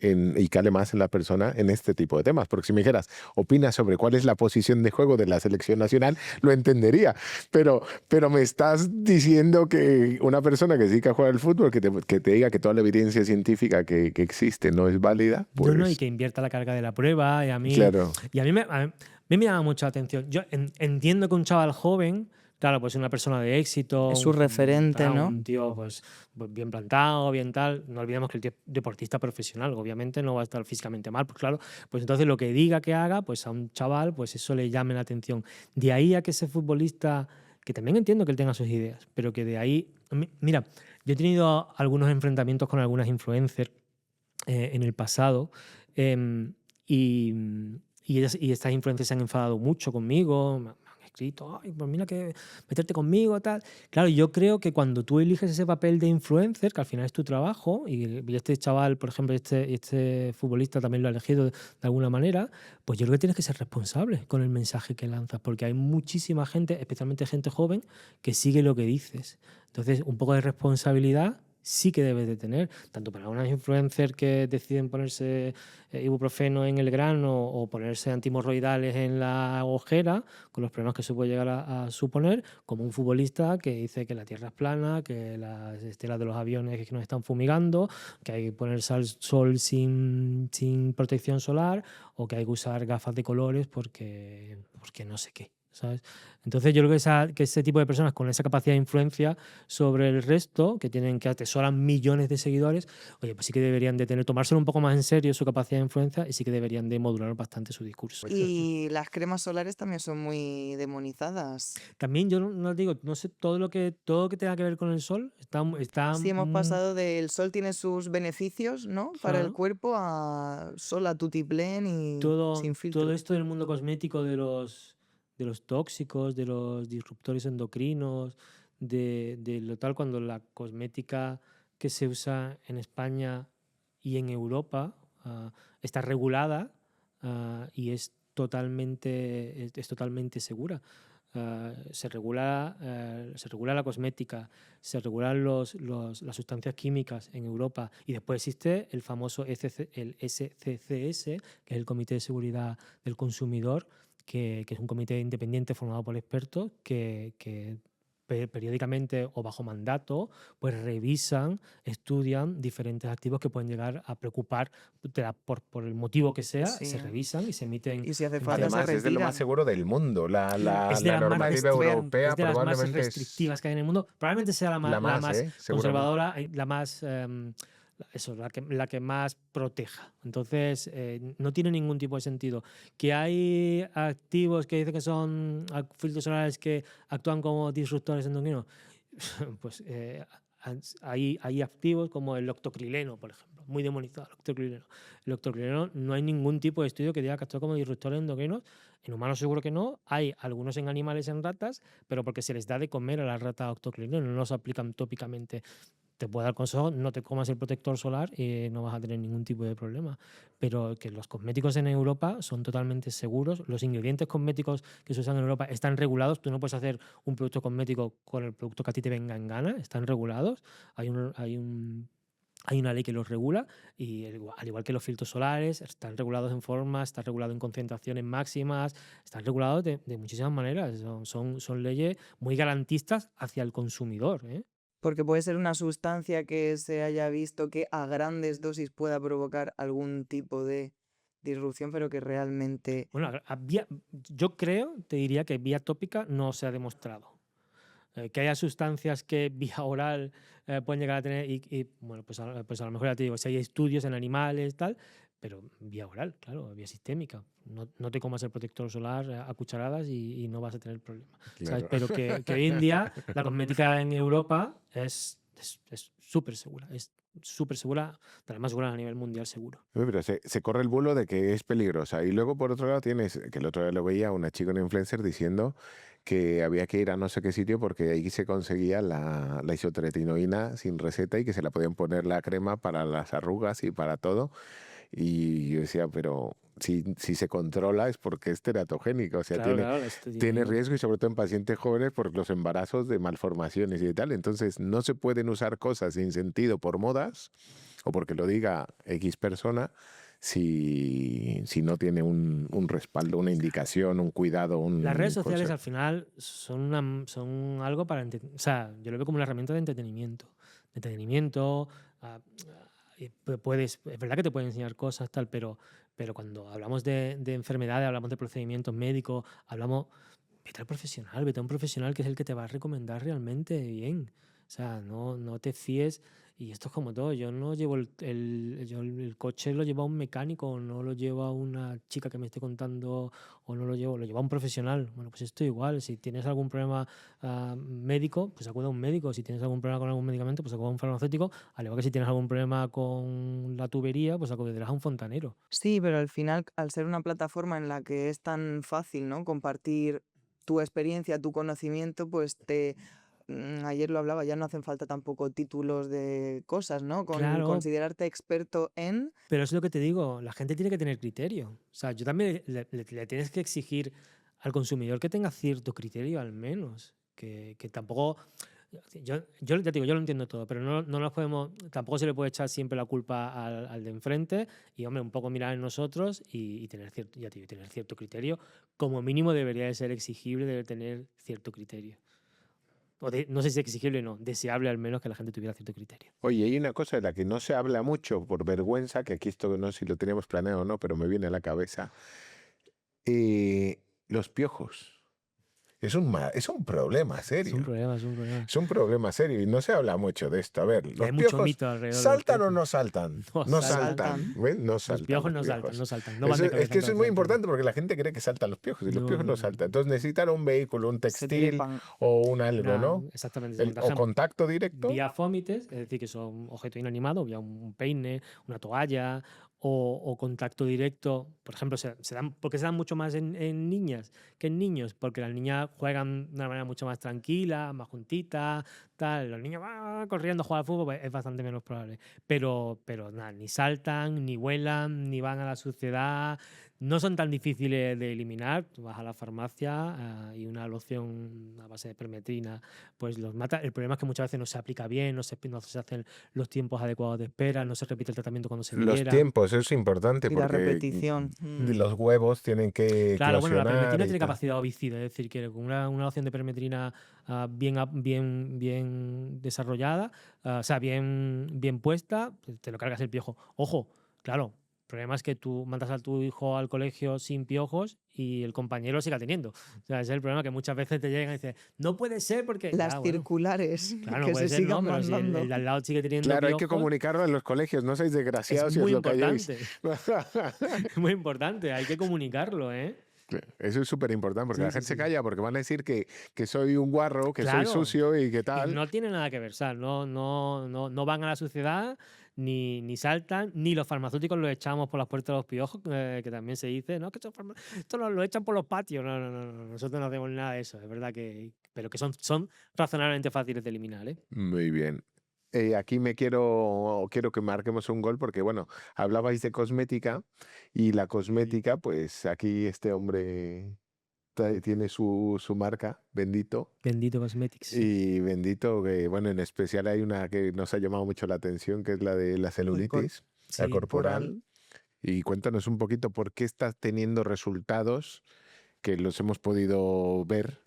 y cale más en la persona en este tipo de temas. Porque si me dijeras, opina sobre cuál es la posición de juego de la selección nacional, lo entendería. Pero me estás diciendo que una persona que se dedica a jugar al fútbol, que te diga que toda la evidencia científica que existe no es válida, pues... No, y que invierta la carga de la prueba. Y a mí, Claro. y a mí me llama mucho la atención. Yo entiendo que un chaval joven, claro, pues una persona de éxito. Es su referente, ¿no? Un tío pues bien plantado, bien tal. No olvidemos que el tío es deportista profesional, obviamente no va a estar físicamente mal, pues claro. Pues entonces lo que diga que haga, pues a un chaval, pues eso le llame la atención. De ahí a que ese futbolista, que también entiendo que él tenga sus ideas, pero que de ahí... Mira, yo he tenido algunos enfrentamientos con algunas influencers en el pasado y estas influencias se han enfadado mucho conmigo, me han escrito, ay, pues mira que meterte conmigo, tal. Claro, yo creo que cuando tú eliges ese papel de influencer, que al final es tu trabajo, y este chaval, por ejemplo, este futbolista también lo ha elegido de alguna manera, pues yo creo que tienes que ser responsable con el mensaje que lanzas, porque hay muchísima gente, especialmente gente joven, que sigue lo que dices. Entonces, un poco de responsabilidad sí que debes de tener, tanto para unas influencers que deciden ponerse ibuprofeno en el grano o ponerse antimorroidales en la ojera, con los problemas que se puede llegar a suponer, como un futbolista que dice que la Tierra es plana, que las estelas de los aviones que nos están fumigando, que hay que ponerse al sol sin protección solar o que hay que usar gafas de colores porque no sé qué, ¿sabes? Entonces yo creo que ese tipo de personas con esa capacidad de influencia sobre el resto, que atesoran millones de seguidores, oye, pues sí que deberían de tomárselo un poco más en serio su capacidad de influencia y sí que deberían de modular bastante su discurso. Y las cremas solares también son muy demonizadas. También yo no digo, no sé, todo lo que tenga que ver con el sol está Sí, hemos pasado del sol tiene sus beneficios, ¿no? Para el Claro. cuerpo a sol a tutiplén y sin filtro. todo esto del mundo cosmético de los tóxicos, de los disruptores endocrinos, de lo tal, cuando la cosmética que se usa en España y en Europa está regulada y es totalmente segura. Se regula la cosmética, se regulan las sustancias químicas en Europa y después existe el famoso el SCCS, que es el Comité de Seguridad del Consumidor, que es un comité independiente formado por expertos que periódicamente o bajo mandato pues revisan, estudian diferentes activos que pueden llegar a preocupar por el motivo que sea, Sí. se revisan y se emiten. Y si hace falta Además, se es de lo más retiran. seguro del mundo. La Es de las más normativa europea es de las más probablemente restrictivas que hay en el mundo. Probablemente sea la más seguramente. conservadora, la más la que más proteja. Entonces, no tiene ningún tipo de sentido. Que hay activos que dicen que son filtros solares que actúan como disruptores endocrinos, pues hay activos como el octocrileno, por ejemplo, muy demonizado el octocrileno. El octocrileno no hay ningún tipo de estudio que diga que actúa como disruptores endocrinos. En humanos seguro que no. Hay algunos en animales, en ratas, pero porque se les da de comer a las ratas octocrileno, no los aplican tópicamente. Te puedo dar consejo, no te comas el protector solar y no vas a tener ningún tipo de problema. Pero que los cosméticos en Europa son totalmente seguros. Los ingredientes cosméticos que se usan en Europa están regulados. Tú no puedes hacer un producto cosmético con el producto que a ti te venga en gana. Están regulados. Hay una ley que los regula y al igual que los filtros solares, están regulados en formas, están regulados en concentraciones máximas, están regulados de muchísimas maneras. Son leyes muy garantistas hacia el consumidor, ¿eh? Porque puede ser una sustancia que se haya visto que a grandes dosis pueda provocar algún tipo de disrupción, pero que realmente... Bueno, yo creo, te diría que vía tópica no se ha demostrado. Que haya sustancias que vía oral pueden llegar a tener bueno, pues a lo mejor ya te digo, si hay estudios en animales, tal, pero vía oral, claro, vía sistémica. No te comas el protector solar a cucharadas y no vas a tener problema. ¿Sabes? Claro. Pero que hoy en día la cosmética en Europa es súper segura, es súper segura, de las más seguras a nivel mundial seguro. Pero se corre el bulo de que es peligrosa. Y luego, por otro lado, tienes, que el otro día lo veía, una chica, una influencer, diciendo que había que ir a no sé qué sitio porque ahí se conseguía la isotretinoína sin receta y que se la podían poner la crema para las arrugas y para todo. Y yo decía, pero si se controla es porque es teratogénico, o sea, Claro, tiene riesgo y sobre todo en pacientes jóvenes por los embarazos de malformaciones y tal. Entonces no se pueden usar cosas sin sentido por modas o porque lo diga X persona si no tiene un respaldo, una indicación, un cuidado, Las redes sociales al final son algo para... O sea, yo lo veo como una herramienta de entretenimiento. Es verdad que te pueden enseñar cosas, tal, pero cuando hablamos de enfermedades, hablamos de procedimientos médicos, vete a un profesional que es el que te va a recomendar realmente bien. O sea, no te fíes. Y esto es como todo. Yo no llevo el coche, lo llevo a un mecánico, no lo llevo a una chica que me esté contando, o lo llevo a un profesional. Bueno, pues esto igual. Si tienes algún problema médico, pues acude a un médico. Si tienes algún problema con algún medicamento, pues acude a un farmacéutico. Al igual que si tienes algún problema con la tubería, pues acudirás a un fontanero. Sí, pero al final, al ser una plataforma en la que es tan fácil, ¿no?, compartir tu experiencia, tu conocimiento, pues ayer lo hablaba, ya no hacen falta tampoco títulos de cosas, ¿no? Con Claro. considerarte experto en... Pero es lo que te digo, la gente tiene que tener criterio. O sea, yo también le tienes que exigir al consumidor que tenga cierto criterio al menos. Que tampoco... Yo ya te digo, yo lo entiendo todo, pero no nos podemos... Tampoco se le puede echar siempre la culpa al de enfrente y, hombre, un poco mirar en nosotros y tener cierto, ya te digo, tener cierto criterio. Como mínimo debería de ser exigible, debe tener cierto criterio. No sé si exigible o no, deseable al menos que la gente tuviera cierto criterio. Oye, hay una cosa de la que no se habla mucho por vergüenza, que aquí esto no sé si lo teníamos planeado o no, pero me viene a la cabeza. Los piojos. Es un problema serio. Es un problema. Es un problema serio y no se habla mucho de esto. A ver, ¿los Hay mucho piojos mito alrededor de saltan los o no saltan? No saltan. ¿Ves? No saltan. Los piojos no saltan. No van de cabeza es que eso es en muy cabeza. importante porque la gente cree que saltan los piojos y los No, piojos no saltan. Entonces necesitan un vehículo, un Se textil trepan. o un algo, ¿no? Exactamente. O contacto directo. Vía fómites, es decir, que son objeto inanimado, vía un peine, una toalla o contacto directo. Por ejemplo, porque se dan mucho más en niñas que en niños, porque las niñas juegan de una manera mucho más tranquila, más juntita, tal. Los niños van corriendo a jugar al fútbol, pues es bastante menos probable. Pero nada, ni saltan, ni vuelan, ni van a la suciedad. No son tan difíciles de eliminar. Tú vas a la farmacia y una loción a base de permetrina pues los mata. El problema es que muchas veces no se aplica bien, no se hacen los tiempos adecuados de espera, no se repite el tratamiento cuando se Los debiera. tiempos, eso es importante Y la porque repetición. los huevos tienen que Claro, bueno, la eclosionar permetrina y tiene tal. capacidad ovicida, es decir, que con una loción de permetrina bien desarrollada, o sea, bien puesta, te lo cargas el piojo. Ojo, claro. El problema es que tú mandas a tu hijo al colegio sin piojos y el compañero lo siga teniendo. O sea, ese es el problema, que muchas veces te llegan y dicen, no puede ser porque... Las bueno, circulares claro, no que puede se ser, sigan no, pero si mandando. el de al lado sigue teniendo Claro, hay que piojos, comunicarlo en los colegios, no seáis desgraciados es si os muy lo calláis. importante. Es muy importante, hay que comunicarlo, ¿eh? Eso es súper importante porque Sí, la sí, gente se sí. calla porque van a decir que soy un guarro, que Claro. soy sucio y que Y tal. no tiene nada que ver, ¿sabes? No van a la suciedad, ni saltan, ni los farmacéuticos los echamos por las puertas de los piojos, que también se dice, ¿no? Que esto lo echan por los patios. No, nosotros no hacemos nada de eso, es verdad pero que son razonablemente fáciles de eliminar, ¿eh? Muy bien. Aquí quiero que marquemos un gol porque, bueno, hablabais de cosmética y la cosmética, pues aquí este hombre tiene su marca, Bendito. Bendito Cosmetics. Y Bendito, que, bueno, en especial hay una que nos ha llamado mucho la atención, que es la de la celulitis, la Sí, corporal. Y cuéntanos un poquito por qué estás teniendo resultados que los hemos podido ver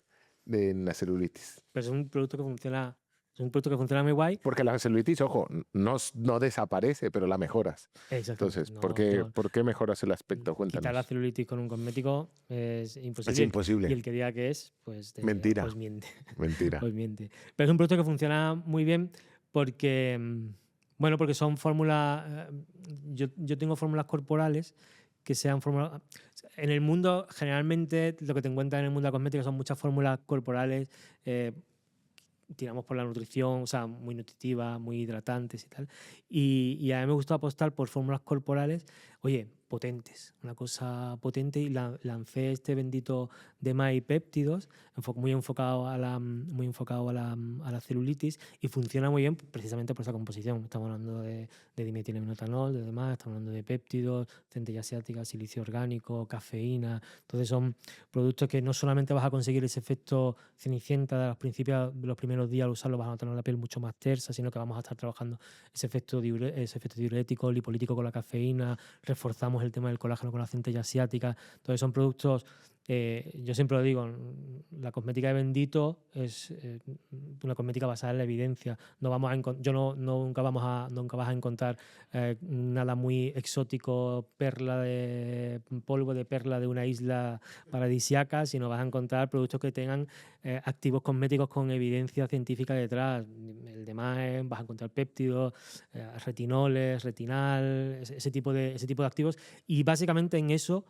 en la celulitis. Pero es un producto que funciona Es un producto que funciona muy guay. Porque la celulitis, ojo, no desaparece, pero la mejoras. Exacto. Entonces, ¿por qué mejoras el aspecto? Cuéntanos. Quitar la celulitis con un cosmético es imposible. Es imposible. Y el que diga que es, pues, Mentira. Pues miente. Mentira. Pues miente. Pero es un producto que funciona muy bien porque, bueno, porque son fórmulas. Yo tengo fórmulas corporales que sean fórmulas. En el mundo, generalmente, lo que te encuentras en el mundo de la cosmética son muchas fórmulas corporales. Tiramos por la nutrición, o sea, muy nutritivas, muy hidratantes y tal. Y a mí me gusta apostar por fórmulas corporales, oye, potentes, una cosa potente, y lancé este bendito DMAI péptidos, muy enfocado a la celulitis, y funciona muy bien precisamente por esa composición. Estamos hablando de dimetilaminoetanol, de demás, estamos hablando de péptidos, centella asiática, silicio orgánico, cafeína. Entonces son productos que no solamente vas a conseguir ese efecto cenicienta de los primeros días al usarlo, vas a tener la piel mucho más tersa, sino que vamos a estar trabajando ese efecto diurético, lipolítico con la cafeína, reforzamos el tema del colágeno con la centella asiática. Entonces son productos, yo siempre lo digo, la cosmética de Bendito es una cosmética basada en la evidencia. Nunca vas a encontrar nada muy exótico, polvo de perla de una isla paradisiaca, sino vas a encontrar productos que tengan activos cosméticos con evidencia científica detrás. El demás vas a encontrar péptidos, retinoles, retinal, ese tipo de activos, y básicamente en eso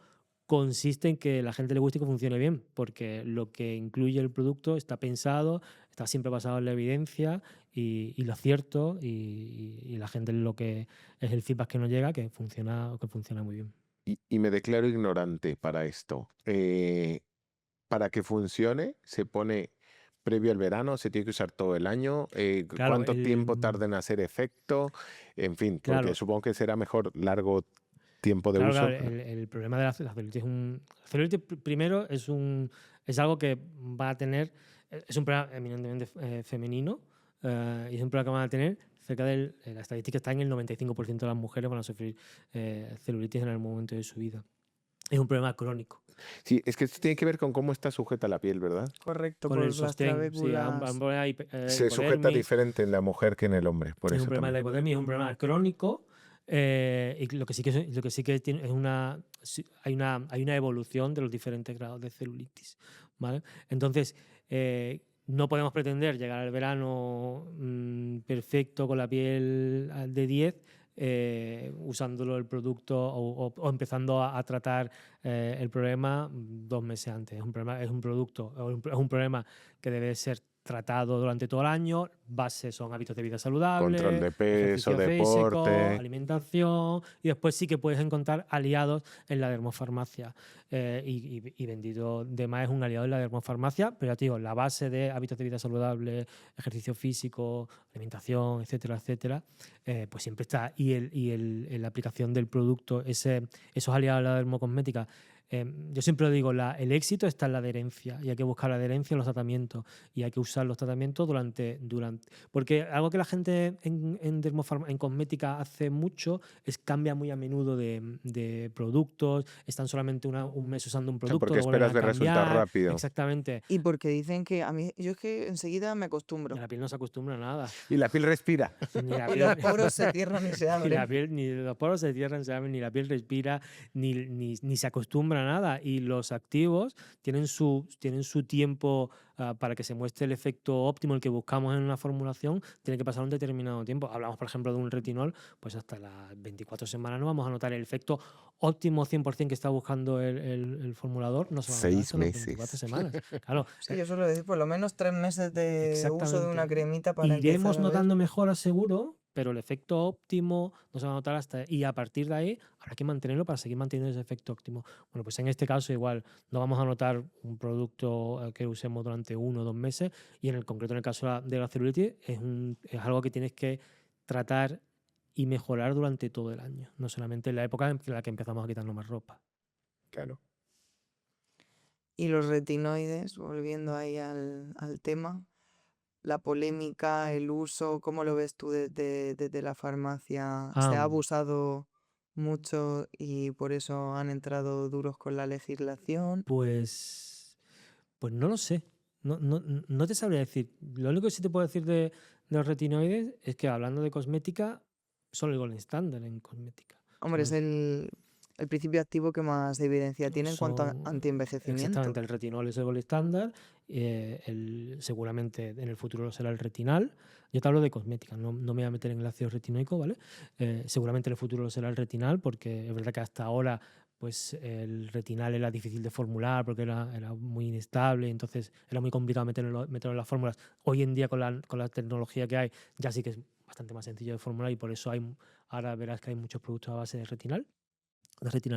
consiste en que a la gente le guste y que funcione bien, porque lo que incluye el producto está pensado, está siempre basado en la evidencia y lo cierto, y la gente lo que es el feedback que nos llega, que funciona muy bien. Y me declaro ignorante para esto. Para que funcione, se pone previo al verano, se tiene que usar todo el año. Claro, ¿Cuánto tiempo tarda en hacer efecto? En fin, porque Claro. supongo que será mejor largo tiempo de uso. Claro, el problema de la celulitis la celulitis primero es algo que va a tener, es un problema eminentemente femenino, y es un problema que van a tener cerca de la estadística está en el 95% de las mujeres van a sufrir celulitis en algún momento de su vida. Es un problema crónico. Sí, es que esto tiene que ver con cómo está sujeta la piel, ¿verdad? Correcto, Con por el las sostén. Sí, Se sujeta diferente en la mujer que en el hombre. Por es eso un problema de la también. hipodermia, es un problema crónico. Y lo que sí que tiene hay una evolución de los diferentes grados de celulitis, ¿vale? Entonces, no podemos pretender llegar al verano perfecto con la piel de 10 usándolo el producto o empezando a tratar el problema 2 meses antes. Es un problema que debe ser tratado durante todo el año. Bases son hábitos de vida saludables, Control de peso, ejercicio deporte. físico, alimentación, y después sí que puedes encontrar aliados en la dermofarmacia. Y Bendito DMAI es un aliado en la dermofarmacia, pero ya te digo, la base de hábitos de vida saludables, ejercicio físico, alimentación, etcétera, etcétera, pues siempre está. Y la aplicación del producto, esos aliados de la dermocosmética, yo siempre lo digo, el éxito está en la adherencia, y hay que buscar la adherencia en los tratamientos, y hay que usar los tratamientos durante porque algo que la gente en cosmética hace mucho es cambia muy a menudo de productos, están solamente un mes usando un producto, Porque lo vuelven esperas a ver resultado cambiar. rápido. Exactamente. Y porque dicen que yo es que enseguida me acostumbro. Y la piel no se acostumbra a nada. Y la piel respira. Ni la Y piel- los poros se cierran y se abren. Ni los poros se cierran, ni la piel respira, ni se acostumbra a nada. Y los activos tienen su tiempo para que se muestre el efecto óptimo, el que buscamos en una formulación, tiene que pasar un determinado tiempo. Hablamos, por ejemplo, de un retinol, pues hasta las 24 semanas no vamos a notar el efecto óptimo 100% que está buscando el formulador. No se va a notar 6 hasta las meses. 24 semanas. Claro. Sí, yo suelo decir por lo menos 3 meses de uso de Exactamente. una cremita para Iremos empezar a ver. notando mejoras seguro, pero el efecto óptimo no se va a notar hasta... Y a partir de ahí habrá que mantenerlo para seguir manteniendo ese efecto óptimo. Bueno, pues en este caso igual no vamos a notar un producto que usemos durante 1 o 2 meses, y en el concreto, en el caso de la celulitis, es algo que tienes que tratar y mejorar durante todo el año, no solamente en la época en la que empezamos a quitarnos más ropa. Claro. Y los retinoides, volviendo ahí al tema, la polémica, el uso, ¿cómo lo ves tú desde la farmacia? ¿Se ha abusado mucho y por eso han entrado duros con la legislación? Pues no lo sé. No te sabría decir. Lo único que sí te puedo decir de los retinoides es que, hablando de cosmética, son el gold estándar en cosmética. Hombre, es el principio activo que más evidencia tiene en cuanto a antienvejecimiento. Exactamente, el retinol es el gold estándar, seguramente en el futuro será el retinal. Yo te hablo de cosmética, no me voy a meter en el ácido retinoico, ¿vale? Seguramente en el futuro será el retinal, porque es verdad que hasta ahora pues el retinal era difícil de formular porque era muy inestable, entonces era muy complicado meterlo en las fórmulas. Hoy en día con la tecnología que hay ya sí que es bastante más sencillo de formular, y por eso ahora verás que hay muchos productos a base de retinal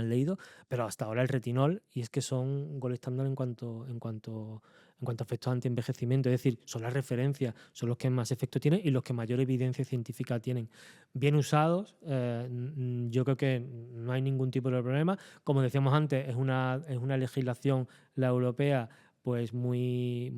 leído, pero hasta ahora el retinol, y es que son gold estándar en cuanto a efectos anti-envejecimiento, es decir, son las referencias, son los que más efecto tienen y los que mayor evidencia científica tienen. Bien usados, yo creo que no hay ningún tipo de problema. Como decíamos antes, es una legislación, la europea, pues muy,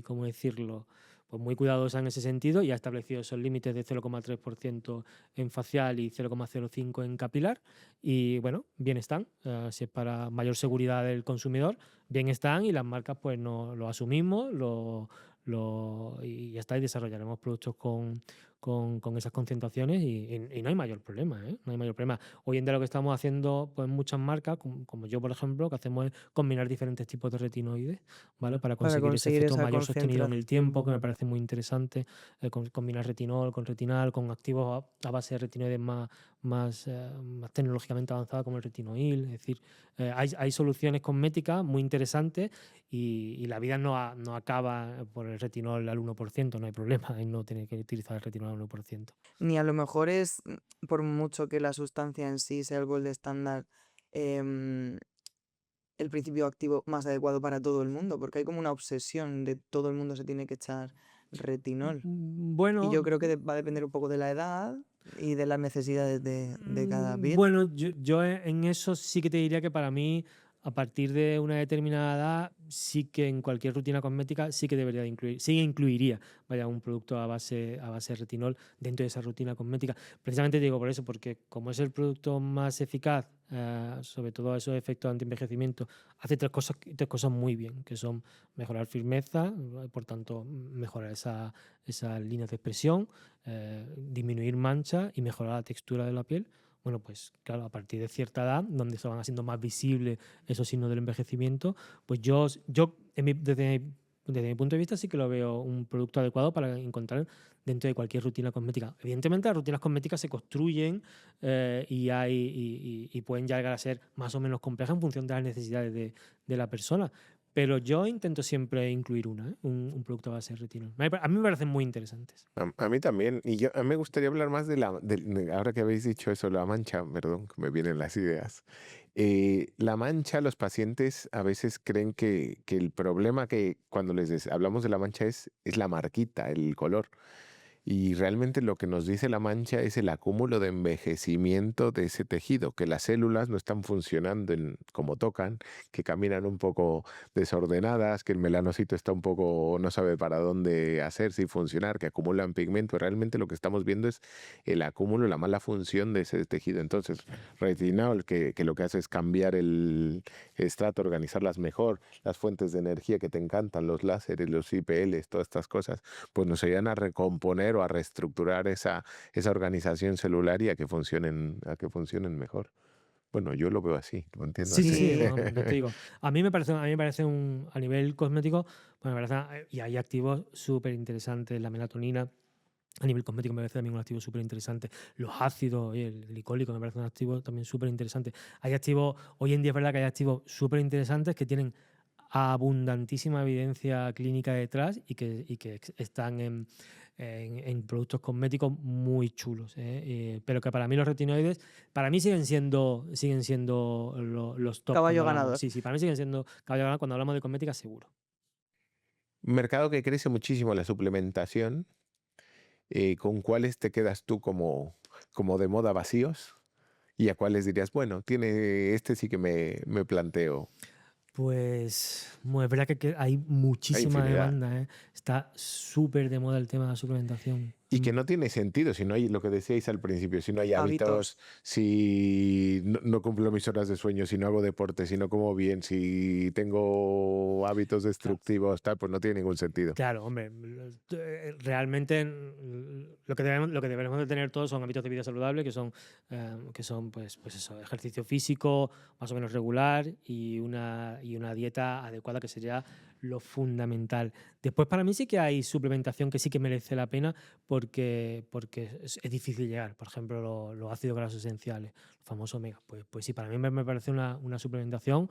¿cómo decirlo?, pues muy cuidadosa en ese sentido, y ha establecido esos límites de 0,3% en facial y 0,05% en capilar. Y bueno, bien están. Si es para mayor seguridad del consumidor, bien están, y las marcas pues no lo asumimos y ya está, y desarrollaremos productos con esas concentraciones y no hay mayor problema, ¿eh? No hay mayor problema. Hoy en día lo que estamos haciendo, pues muchas marcas, como yo por ejemplo, que hacemos es combinar diferentes tipos de retinoides, ¿vale? Para conseguir ese efecto mayor sostenido en el tiempo, que me parece muy interesante. Combinar retinol con retinal, con activos a base de retinoides más tecnológicamente avanzados como el retinoil. Es decir, hay soluciones cosméticas muy interesantes, y la vida no acaba por el retinol al 1%, no hay problema en no tener que utilizar el retinol al 1%. Ni a lo mejor es, por mucho que la sustancia en sí sea el gold estándar, el principio activo más adecuado para todo el mundo, porque hay como una obsesión de todo el mundo se tiene que echar retinol. Bueno, y yo creo que va a depender un poco de la edad y de las necesidades de cada piel. Bueno, yo en eso sí que te diría que para mí, a partir de una determinada edad, sí que en cualquier rutina cosmética sí que debería de incluir, sí incluiría, vaya, un producto a base de retinol dentro de esa rutina cosmética. Precisamente digo por eso, porque como es el producto más eficaz, sobre todo esos efectos anti-envejecimiento, hace tres cosas muy bien, que son mejorar firmeza, por tanto mejorar esas líneas de expresión, disminuir manchas y mejorar la textura de la piel. Bueno, pues claro, a partir de cierta edad, donde se van haciendo más visibles esos signos del envejecimiento, pues yo desde mi punto de vista sí que lo veo un producto adecuado para encontrar dentro de cualquier rutina cosmética. Evidentemente las rutinas cosméticas se construyen y pueden llegar a ser más o menos complejas en función de las necesidades de la persona. Pero yo intento siempre incluir un producto a base de retinol. A mí me parecen muy interesantes. A mí también. Y a mí me gustaría hablar más ahora que habéis dicho eso, la mancha, perdón, que me vienen las ideas. La mancha, los pacientes a veces creen que el problema que cuando hablamos de la mancha es la marquita, el color. Y realmente lo que nos dice la mancha es el acúmulo de envejecimiento de ese tejido, que las células no están funcionando como tocan, que caminan un poco desordenadas, que el melanocito está un poco, no sabe para dónde hacerse y funcionar, que acumulan pigmento. Realmente lo que estamos viendo es el acúmulo, la mala función de ese tejido. Entonces, retinol, que lo que hace es cambiar el estrato, organizarlas mejor, las fuentes de energía que te encantan, los láseres, los IPLs, todas estas cosas, pues nos ayudan a recomponer o a reestructurar esa organización celular y a que funcionen mejor. Bueno, yo lo veo así, lo entiendo así. Sí, no, yo te digo. A mí me parece a nivel cosmético, pues me parece, y hay activos súper interesantes, la melatonina. A nivel cosmético me parece también un activo súper interesante. Los ácidos, el glicólico me parece un activo también súper interesante. Hay activos, hoy en día es verdad que hay activos súper interesantes que tienen abundantísima evidencia clínica detrás y que están en productos cosméticos muy chulos, pero que para mí los retinoides, para mí siguen siendo los top. Caballo ganador. Sí, para mí siguen siendo caballo ganador cuando hablamos de cosmética, seguro. Un mercado que crece muchísimo, la suplementación. ¿Con cuáles te quedas tú como de moda vacíos? ¿Y a cuáles dirías, bueno, sí que me planteo? Pues es verdad que hay muchísima infinidad. demanda, ¿eh? Está súper de moda el tema de la suplementación. Y que no tiene sentido si no hay, lo que decíais al principio, si no hay hábitos, si no cumplo mis horas de sueño, si no hago deporte, si no como bien, si tengo hábitos destructivos, tal, pues no tiene ningún sentido. Claro, hombre, realmente lo que debemos de tener todos son hábitos de vida saludable, que son pues eso, ejercicio físico más o menos regular y una dieta adecuada, que sería lo fundamental. Después, para mí sí que hay suplementación que sí que merece la pena porque es difícil llegar. Por ejemplo, los ácidos grasos esenciales, el famoso omega. Pues sí, para mí me parece una suplementación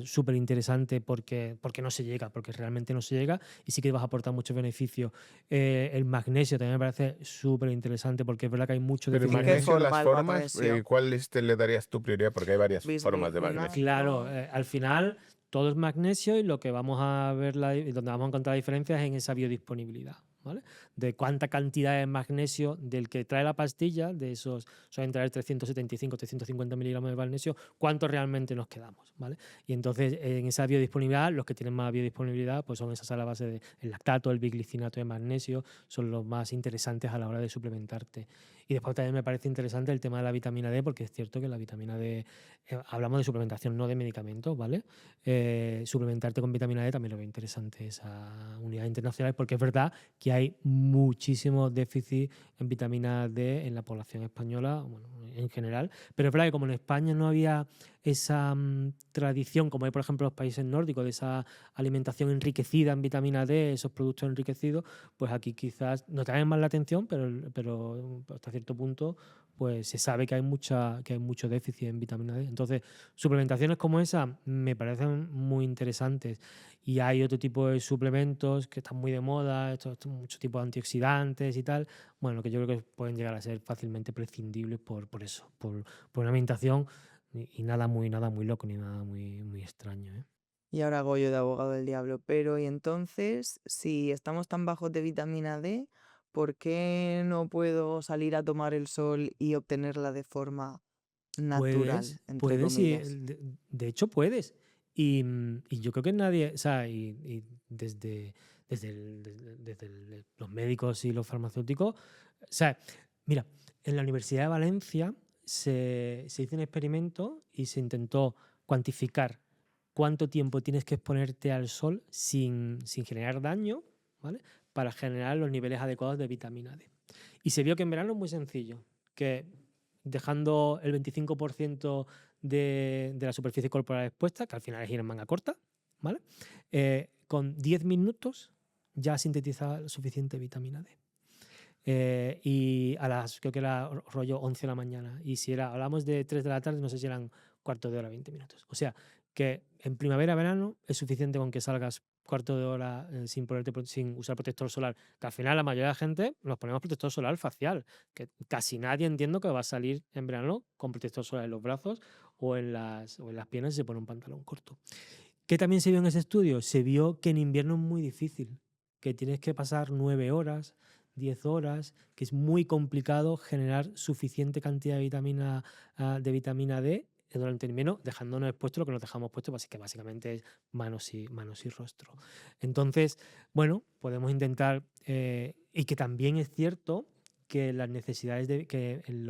súper interesante porque no se llega, porque realmente no se llega y sí que vas a aportar muchos beneficios. El magnesio también me parece súper interesante porque es verdad que hay mucho Pero el ¿En qué magnesio, forma las el formas, magnesio? ¿cuál le darías tu prioridad? Porque hay varias formas de Bisglicinato. magnesio. Claro, al final todo es magnesio y lo que vamos a ver, donde vamos a encontrar diferencias es en esa biodisponibilidad, ¿vale? De cuánta cantidad de magnesio del que trae la pastilla, de esos suelen traer 375, 350 miligramos de magnesio, cuánto realmente nos quedamos, ¿vale? Y entonces en esa biodisponibilidad, los que tienen más biodisponibilidad pues son esas a la base del lactato, el biglicinato de magnesio, son los más interesantes a la hora de suplementarte. Y después también me parece interesante el tema de la vitamina D, porque es cierto que la vitamina D, hablamos de suplementación, no de medicamentos, ¿vale? Suplementarte con vitamina D también lo veo interesante, esa unidad internacional, porque es verdad que hay muchísimo déficit en vitamina D en la población española, bueno, en general, pero es verdad que como en España no había esa tradición, como hay por ejemplo en los países nórdicos, de esa alimentación enriquecida en vitamina D, esos productos enriquecidos, pues aquí quizás no traen más la atención, pero hasta cierto punto pues se sabe que hay mucho déficit en vitamina D. Entonces, suplementaciones como esa me parecen muy interesantes. Y hay otro tipo de suplementos que están muy de moda, muchos tipos de antioxidantes y tal, bueno, que yo creo que pueden llegar a ser fácilmente prescindibles por eso, por una alimentación y nada muy loco ni nada muy extraño, ¿eh? Y ahora hago yo de abogado del diablo. Pero, y entonces, si estamos tan bajos de vitamina D, ¿por qué no puedo salir a tomar el sol y obtenerla de forma natural, entre Puedes y comillas? de hecho puedes. Y yo creo que nadie, o sea, y desde los médicos y los farmacéuticos, o sea, mira, en la Universidad de Valencia se hizo un experimento y se intentó cuantificar cuánto tiempo tienes que exponerte al sol sin generar daño, ¿vale? Para generar los niveles adecuados de vitamina D. Y se vio que en verano es muy sencillo, que dejando el 25% de la superficie corporal expuesta, que al final es ir en manga corta, ¿vale? Con 10 minutos ya sintetizaba suficiente vitamina D. Y creo que era rollo 11 de la mañana. Y si hablamos de 3 de la tarde, no sé si eran cuarto de hora, 20 minutos. O sea, que en primavera, verano, es suficiente con que salgas cuarto de hora sin usar protector solar. Que al final la mayoría de la gente nos ponemos protector solar facial. Que casi nadie entiendo que va a salir en verano con protector solar en los brazos o en las piernas y se pone un pantalón corto. ¿Qué también se vio en ese estudio? Se vio que en invierno es muy difícil, que tienes que pasar 9 horas, 10 horas, que es muy complicado generar suficiente cantidad de vitamina D durante el invierno, dejándonos expuesto lo que nos dejamos puesto, que básicamente es manos y rostro. Entonces, bueno, podemos intentar, y que también es cierto que las necesidades que en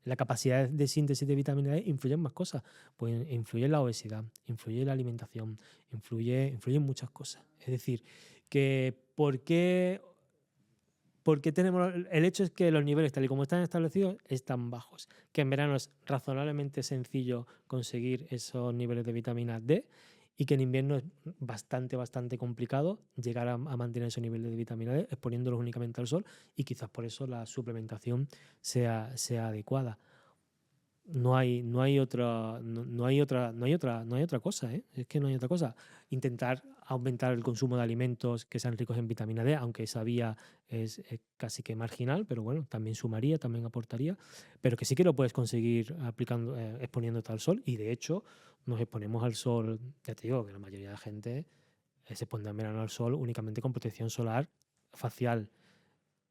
la capacidad de síntesis de vitamina D influyen más cosas. Pues influye la obesidad, influye la alimentación, influyen muchas cosas. Es decir, que ¿por qué tenemos el hecho es que los niveles tal y como están establecidos están bajos, que en verano es razonablemente sencillo conseguir esos niveles de vitamina D y que en invierno es bastante complicado llegar a mantener esos niveles de vitamina D exponiéndolos únicamente al sol y quizás por eso la suplementación sea adecuada. No hay otra cosa, ¿eh? Es que no hay otra cosa. Intentar aumentar el consumo de alimentos que sean ricos en vitamina D, aunque esa vía es casi que marginal, pero bueno, también sumaría, también aportaría, pero que sí que lo puedes conseguir exponiéndote al sol y de hecho nos exponemos al sol, ya te digo que la mayoría de la gente se pone en verano al sol únicamente con protección solar facial.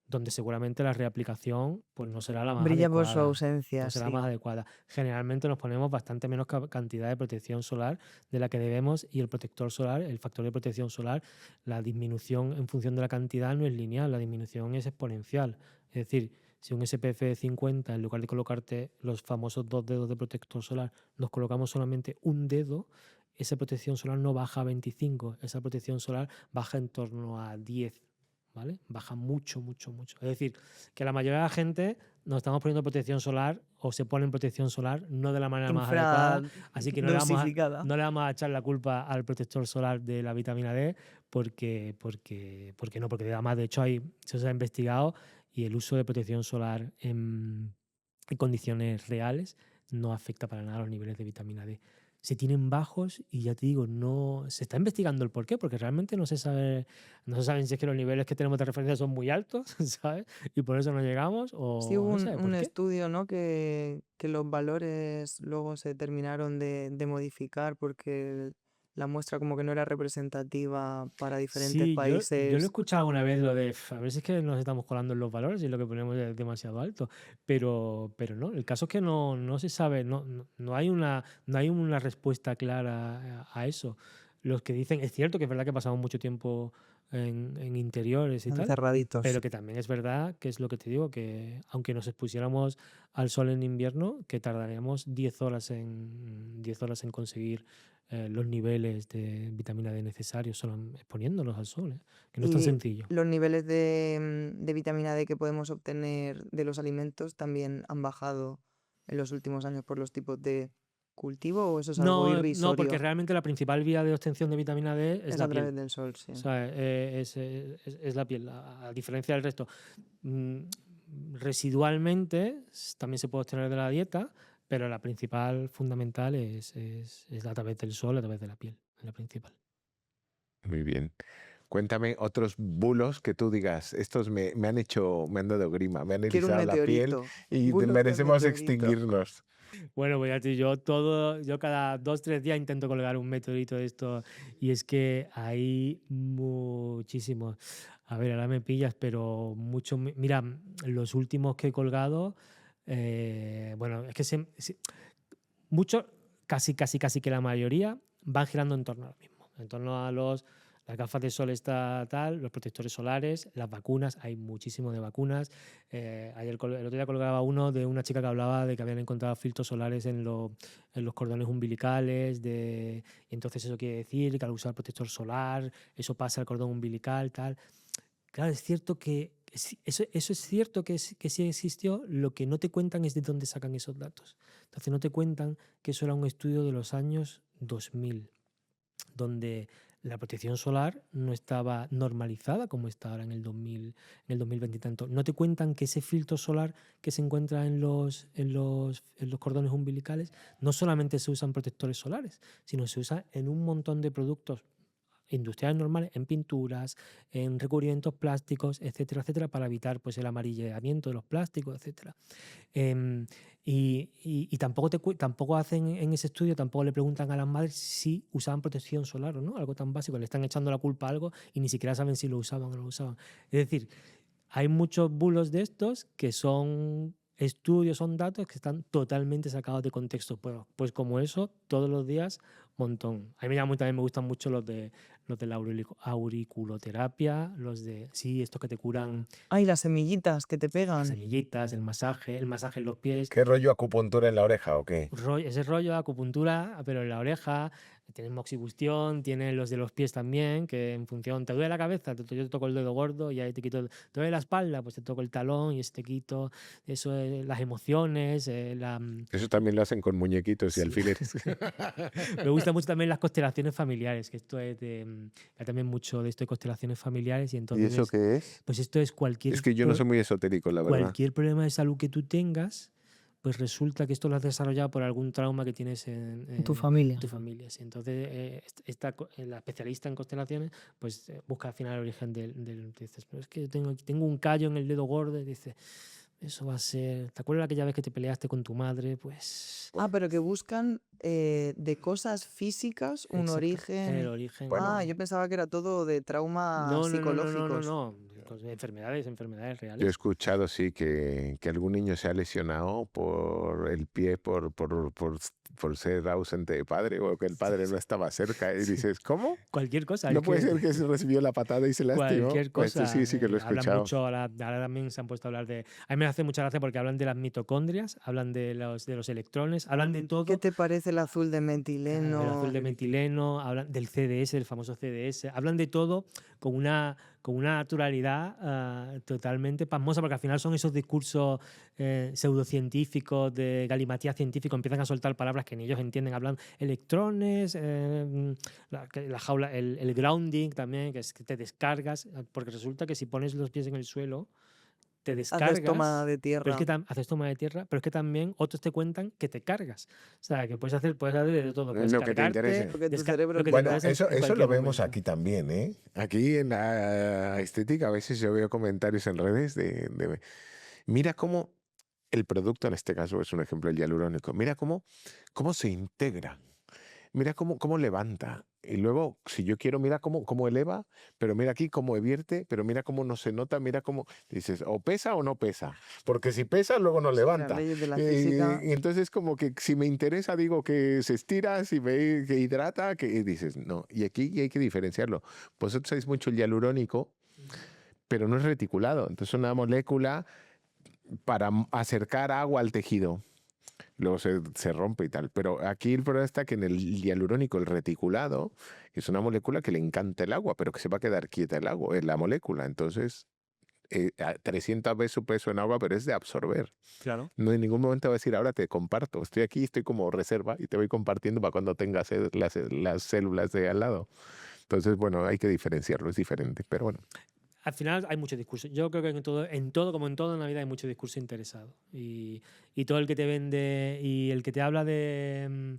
donde seguramente la reaplicación pues no será la más Brilla por su adecuada. ausencia, No será sí. más adecuada. Generalmente nos ponemos bastante menos cantidad de protección solar de la que debemos, y el protector solar, el factor de protección solar, la disminución en función de la cantidad no es lineal, la disminución es exponencial. Es decir, si un SPF de 50, en lugar de colocarte los famosos 2 dedos de protector solar, nos colocamos solamente un dedo, esa protección solar no baja a 25, esa protección solar baja en torno a 10. ¿Vale? Baja mucho, mucho, mucho. Es decir, que la mayoría de la gente nos estamos poniendo protección solar o se ponen protección solar no de la manera más adecuada, así que no le vamos a echar la culpa al protector solar de la vitamina D porque además de hecho se ha investigado, y el uso de protección solar en condiciones reales no afecta para nada los niveles de vitamina D. Se tienen bajos y ya te digo, no se está investigando el por qué, porque realmente no se saben si es que los niveles que tenemos de referencia son muy altos, ¿sabes? Y por eso no llegamos, o Sí, hubo no sé por un qué. estudio, ¿no? Que los valores luego se terminaron de modificar porque la muestra como que no era representativa para diferentes Sí, yo lo he países. escuchado alguna vez, lo de a ver si es que nos estamos colando en los valores y lo que ponemos es demasiado alto, pero no, el caso es que no se sabe, no hay una respuesta clara a eso. Los que dicen, es cierto que es verdad que pasamos mucho tiempo en interiores y tal, Encerraditos. pero que también es verdad, que es lo que te digo, que aunque nos expusiéramos al sol en invierno, que tardaríamos 10 horas en conseguir los niveles de vitamina D necesarios solo exponiéndonos al sol, que no es tan Y sencillo. los niveles de vitamina D que podemos obtener de los alimentos también han bajado en los últimos años por los tipos de cultivo, ¿o eso es algo No, irrisorio? porque realmente la principal vía de obtención de vitamina D es Es la a través piel. del sol, sí. O sea, es la piel, a diferencia del resto. Residualmente también se puede obtener de la dieta, pero la principal, fundamental, es a través del sol, a través de la piel, es la principal. Muy bien. Cuéntame otros bulos que tú digas, estos me han dado grima, me han Quiero un erizado la piel meteorito. y Bulos del merecemos meteorito. extinguirnos. Bueno, pues ya te digo, yo cada 2-3 días intento colgar un meteorito de esto, y es que hay muchísimos. A ver, ahora me pillas, pero mucho. Mira, los últimos que he colgado, bueno, es que muchos, casi que la mayoría, van girando en torno a lo mismo, en torno a las gafas de sol, los protectores solares, las vacunas. Hay muchísimo de vacunas. El otro día colgaba uno de una chica que hablaba de que habían encontrado filtros solares en los cordones umbilicales, y entonces eso quiere decir que al usar protector solar, eso pasa al cordón umbilical, tal. Claro, es cierto que eso es cierto que sí existió. Lo que no te cuentan es de dónde sacan esos datos. Entonces no te cuentan que eso era un estudio de los años 2000, donde la protección solar no estaba normalizada como está ahora en el 2020 y tanto. No te cuentan que ese filtro solar que se encuentra en los cordones umbilicales no solamente se usan protectores solares, sino se usa en un montón de productos industriales normales, en pinturas, en recubrimientos plásticos, etcétera, etcétera, para evitar pues el amarillamiento de los plásticos, etcétera. Y tampoco hacen en ese estudio, tampoco le preguntan a las madres si usaban protección solar o no, algo tan básico. Le están echando la culpa a algo y ni siquiera saben si lo usaban o no lo usaban. Es decir, hay muchos bulos de estos que son estudios, son datos que están totalmente sacados de contexto. Pues como eso, todos los días, montón. A mí también me gustan mucho los de la auriculoterapia, estos que te curan. Ay, las semillitas que te pegan. Las semillitas, el masaje en los pies. ¿Qué rollo acupuntura en la oreja o qué? Ese rollo de acupuntura, pero en la oreja. Tienes moxibustión, tienes los de los pies también, que en función, ¿te duele la cabeza? Yo te toco el dedo gordo y ahí te quito. ¿Te duele la espalda? Pues te toco el talón y te quito. Eso es las emociones. Eso también lo hacen con muñequitos y alfileres. Me gustan mucho también las constelaciones familiares, que esto es hay también mucho de esto de constelaciones familiares. Y entonces, ¿Y eso qué es? Pues esto es cualquier. Es que yo no soy muy esotérico, la verdad. Cualquier problema de salud que tú tengas, pues resulta que esto lo has desarrollado por algún trauma que tienes en tu familia. Sí. Entonces, la especialista en constelaciones, pues busca al final el origen dices, pero es que tengo un callo en el dedo gordo, y dice, eso va a ser. ¿Te acuerdas aquella vez que te peleaste con tu madre? Pues. Pero que buscan de cosas físicas un Exacto, origen. el origen. Yo pensaba que era todo de traumas psicológicos. No. enfermedades Yo he reales. escuchado, sí, que algún niño se ha lesionado por el pie por ser ausente de padre o que el padre no estaba cerca. Y dices, ¿cómo? Cualquier cosa. No es puede que ser que se recibió la patada y se lastimó. cualquier Pues esto cosa. sí que lo he Hablan escuchado. mucho, ahora también se han puesto a hablar de... A mí me hace mucha gracia porque hablan de las mitocondrias, hablan de los electrones, hablan de todo. ¿Qué te parece el azul de El metileno? azul de metileno, hablan del CDS, del famoso CDS, hablan de todo con una naturalidad totalmente pasmosa, porque al final son esos discursos pseudocientíficos, de galimatías científicos, empiezan a soltar palabras que ni ellos entienden, hablan electrones, la jaula, el grounding también, que es que te descargas, porque resulta que si pones los pies en el suelo, te descargas. Haces toma de Pero es tierra. que haces toma de tierra, pero es que también otros te cuentan que te cargas. O sea, que puedes hacer de todo. Puedes Lo que te cargarte, interese. Porque tu desca- cerebro lo que te Bueno, interese en eso lo cualquier vemos momento. aquí también, ¿eh? Aquí en la estética a veces yo veo comentarios en redes de mira cómo el producto, en este caso es un ejemplo el hialurónico, mira cómo se integra, mira cómo levanta. Y luego, si yo quiero, mira cómo eleva, pero mira aquí cómo vierte, pero mira cómo no se nota, mira cómo dices, o pesa o no pesa. Porque si pesa, luego no Las levanta. leyes de la física. Y entonces como que si me interesa, digo que se estira, si ve que hidrata, que dices, no. Y aquí hay que diferenciarlo. Vosotros usáis mucho el hialurónico, pero no es reticulado. Entonces una molécula para acercar agua al tejido. Luego se rompe y tal. Pero aquí el problema está que en el hialurónico, el reticulado, es una molécula que le encanta el agua, pero que se va a quedar quieta el agua, la molécula. Entonces, 300 veces su peso en agua, pero es de absorber. Claro. No en ningún momento va a decir, ahora te comparto. Estoy aquí, estoy como reserva y te voy compartiendo para cuando tengas las células de al lado. Entonces, bueno, hay que diferenciarlo, es diferente. Pero bueno. Al final hay mucho discurso. Yo creo que en todo como en todo en la vida hay mucho discurso interesado. Y todo el que te vende y el que te habla de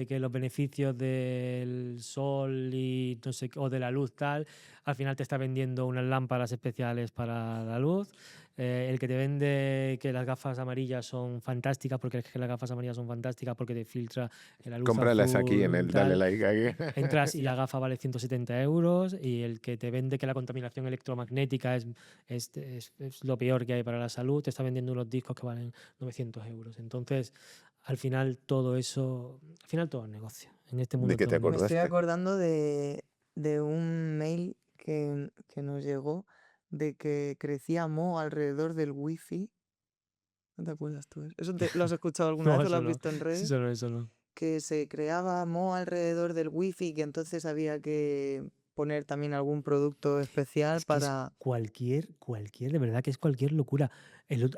que los beneficios del sol y no sé, o de la luz tal, al final te está vendiendo unas lámparas especiales para la luz. El que te vende que las gafas amarillas son fantásticas, porque es que las gafas amarillas son fantásticas porque te filtra la luz Cómpralas azul, aquí en el tal. Dale Like. Aquí. Entras y la gafa vale 170 euros, y el que te vende que la contaminación electromagnética es lo peor que hay para la salud, te está vendiendo unos discos que valen 900 euros. Entonces, al final todo eso, al final todo es negocio. En este mundo ¿De qué te todo es Me estoy acordaste? acordando de un mail que nos llegó de que crecía moho alrededor del wifi. ¿No te acuerdas tú? ¿Eso lo has escuchado alguna vez o lo has visto en redes? Eso no. Que se creaba moho alrededor del wifi y que entonces había que poner también algún producto especial Es que es para... cualquier, de verdad que es cualquier locura.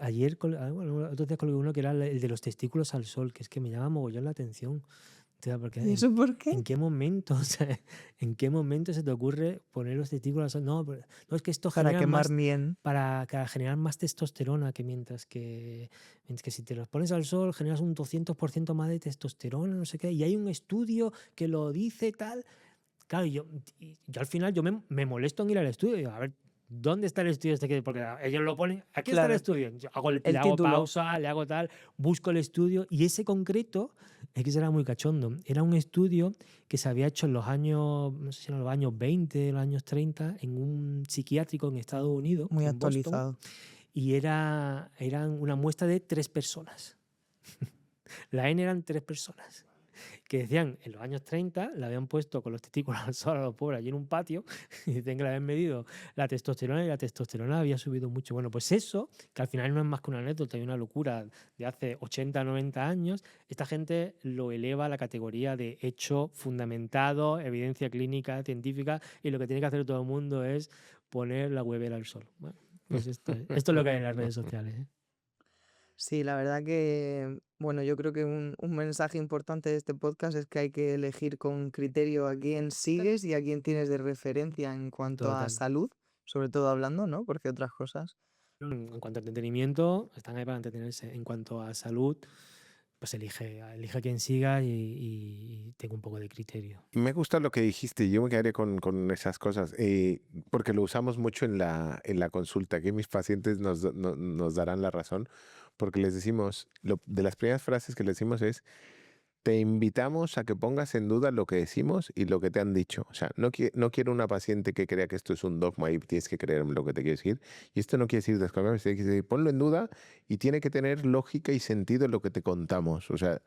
Ayer, otro día colgué uno que era el de los testículos al sol, que es que me llama mogollón la atención. O sea, porque ¿Y eso por qué? ¿en qué momento? O sea, ¿en qué momento se te ocurre poner los testículos al sol? No, es que esto Para genera quemar más, bien. para generar más testosterona, que mientras que si te los pones al sol generas un 200% más de testosterona, no sé qué. Y hay un estudio que lo dice tal. Claro, yo al final yo me molesto en ir al estudio y digo, a ver, ¿dónde está el estudio este? Porque ellos lo ponen, aquí está el Claro. estudio. Yo le El hago título. pausa, le hago tal, busco el estudio, y ese concreto es que será muy cachondo. Era un estudio que se había hecho en los años, no sé si eran los años 20, los años 30, en un psiquiátrico en Estados Unidos, Muy en Boston, actualizado. y eran una muestra de 3 personas. La N eran 3 personas. Que decían, en los años 30 le habían puesto con los testículos al sol a los pobres allí en un patio, y dicen que le habían medido la testosterona, y la testosterona había subido mucho. Bueno, pues eso, que al final no es más que una anécdota y una locura de hace 80, 90 años, esta gente lo eleva a la categoría de hecho fundamentado, evidencia clínica, científica, y lo que tiene que hacer todo el mundo es poner la huevera al sol. Bueno, pues esto es lo que hay en las redes sociales, ¿eh? Sí, la verdad que, bueno, yo creo que un mensaje importante de este podcast es que hay que elegir con criterio a quién sigues y a quién tienes de referencia en cuanto a Total. salud, sobre todo hablando, ¿no? Porque otras cosas. En cuanto a entretenimiento, están ahí para entretenerse. En cuanto a salud, pues elige a quien siga y tenga un poco de criterio. Me gusta lo que dijiste, yo me quedaré con esas cosas, porque lo usamos mucho en la consulta, que mis pacientes nos darán la razón, porque les decimos, de las primeras frases que les decimos es, te invitamos a que pongas en duda lo que decimos y lo que te han dicho. O sea, no quiero una paciente que crea que esto es un dogma y tienes que creer en lo que te quiero decir. Y esto no quiere decir descambiar, tiene que decir, ponlo en duda y tiene que tener lógica y sentido en lo que te contamos. O sea,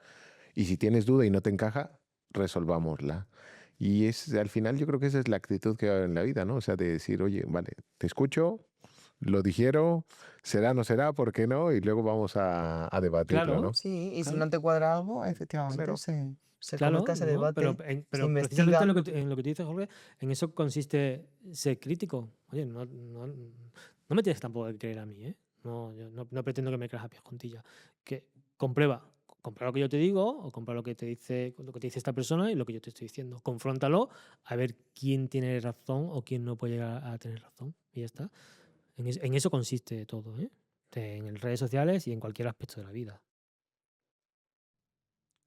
y si tienes duda y no te encaja, resolvámosla. Y al final yo creo que esa es la actitud que hay en la vida, ¿no? O sea, de decir, oye, vale, te escucho, lo digiero, será, no será, ¿por qué no? Y luego vamos a debatirlo, Claro. ¿no? Sí, y si Claro. no te cuadra algo, efectivamente Claro. se Claro, coloca ese ¿no? debate, Pero, se pero precisamente investiga. en lo que tú dices, Jorge, en eso consiste ser crítico. Oye, no me tienes tampoco que creer a mí, ¿eh? Yo no pretendo que me creas a pies juntillas. Que comprueba lo que yo te digo o comprueba lo que te dice esta persona y lo que yo te estoy diciendo. Confróntalo a ver quién tiene razón o quién no puede llegar a tener razón. Y ya está. En eso consiste todo, ¿eh? En redes sociales y en cualquier aspecto de la vida.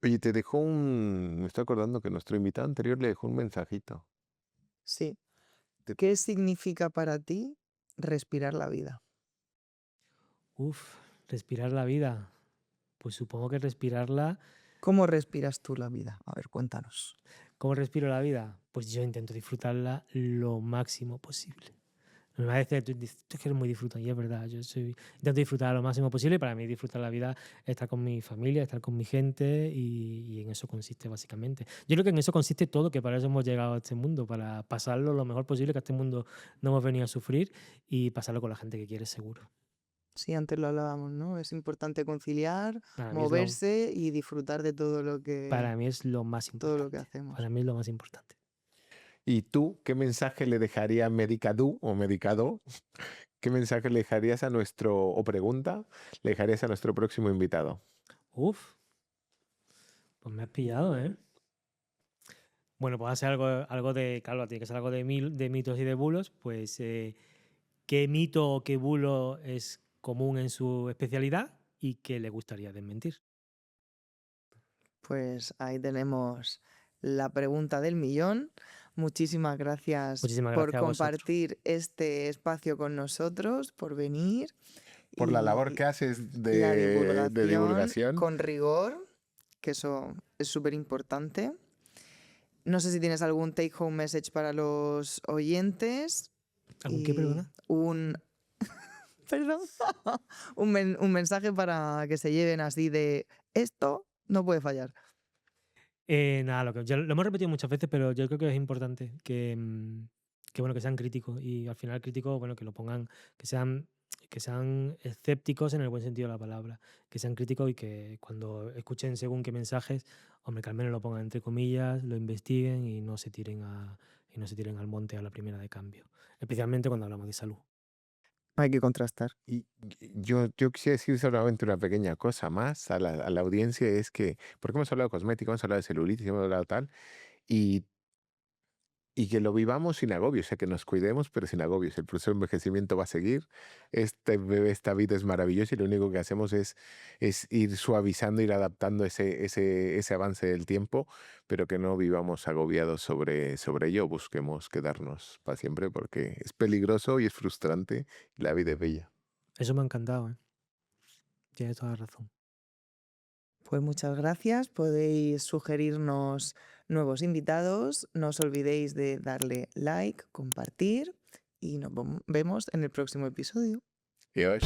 Oye, te dejó me estoy acordando que nuestro invitado anterior le dejó un mensajito. Sí. Te- ¿Qué significa para ti respirar la vida? Respirar la vida. Pues supongo que respirarla. ¿Cómo respiras tú la vida? A ver, cuéntanos. ¿Cómo respiro la vida? Pues yo intento disfrutarla lo máximo posible. Me va a decir, tú es que eres muy disfrutón, y es verdad, intento disfrutar lo máximo posible. Para mí disfrutar la vida es estar con mi familia, estar con mi gente y en eso consiste básicamente. Yo creo que en eso consiste todo, que para eso hemos llegado a este mundo, para pasarlo lo mejor posible, que a este mundo no hemos venido a sufrir y pasarlo con la gente que quieres seguro. Sí, antes lo hablábamos, ¿no? Es importante conciliar, Para mí moverse y disfrutar de todo lo para mí es lo más todo importante. lo que hacemos. Para mí es lo más importante. ¿Y tú qué mensaje le dejaría a Medicadu o Medicado? ¿Qué mensaje le dejarías o pregunta le dejarías a nuestro próximo invitado? Pues me has pillado, ¿eh? Bueno, pues hacer algo de, claro, tiene que ser algo de mitos y de bulos, pues qué mito o qué bulo es común en su especialidad y qué le gustaría desmentir. Pues ahí tenemos la pregunta del millón. Muchísimas gracias Muchísimas por gracias a vosotros. compartir este espacio con nosotros, por venir. Por la y labor que haces la de divulgación. con rigor, que eso es súper importante. No sé si tienes algún take home message para los oyentes. ¿Algún qué, perdona? Perdón. un mensaje para que se lleven así de esto no puede fallar. Nada, ya lo hemos repetido muchas veces, pero yo creo que es importante que bueno, que sean críticos y al final críticos, bueno, que lo pongan, que sean escépticos en el buen sentido de la palabra, que sean críticos y que cuando escuchen según qué mensajes, hombre, que al menos lo pongan entre comillas, lo investiguen y no se tiren al monte a la primera de cambio, especialmente cuando hablamos de salud. Hay que contrastar. Y yo quisiera decir solamente una pequeña cosa más a la audiencia, es que, porque hemos hablado de cosmética, hemos hablado de celulitis, hemos hablado tal, y que lo vivamos sin agobios, o sea, que nos cuidemos, pero sin agobios. El proceso de envejecimiento va a seguir, esta vida es maravillosa y lo único que hacemos es ir suavizando, ir adaptando ese avance del tiempo, pero que no vivamos agobiados sobre ello, busquemos quedarnos para siempre porque es peligroso y es frustrante y la vida es bella. Eso me ha encantado, ¿eh? Tienes toda la razón. Pues muchas gracias. Podéis sugerirnos nuevos invitados. No os olvidéis de darle like, compartir y nos vemos en el próximo episodio. Adiós.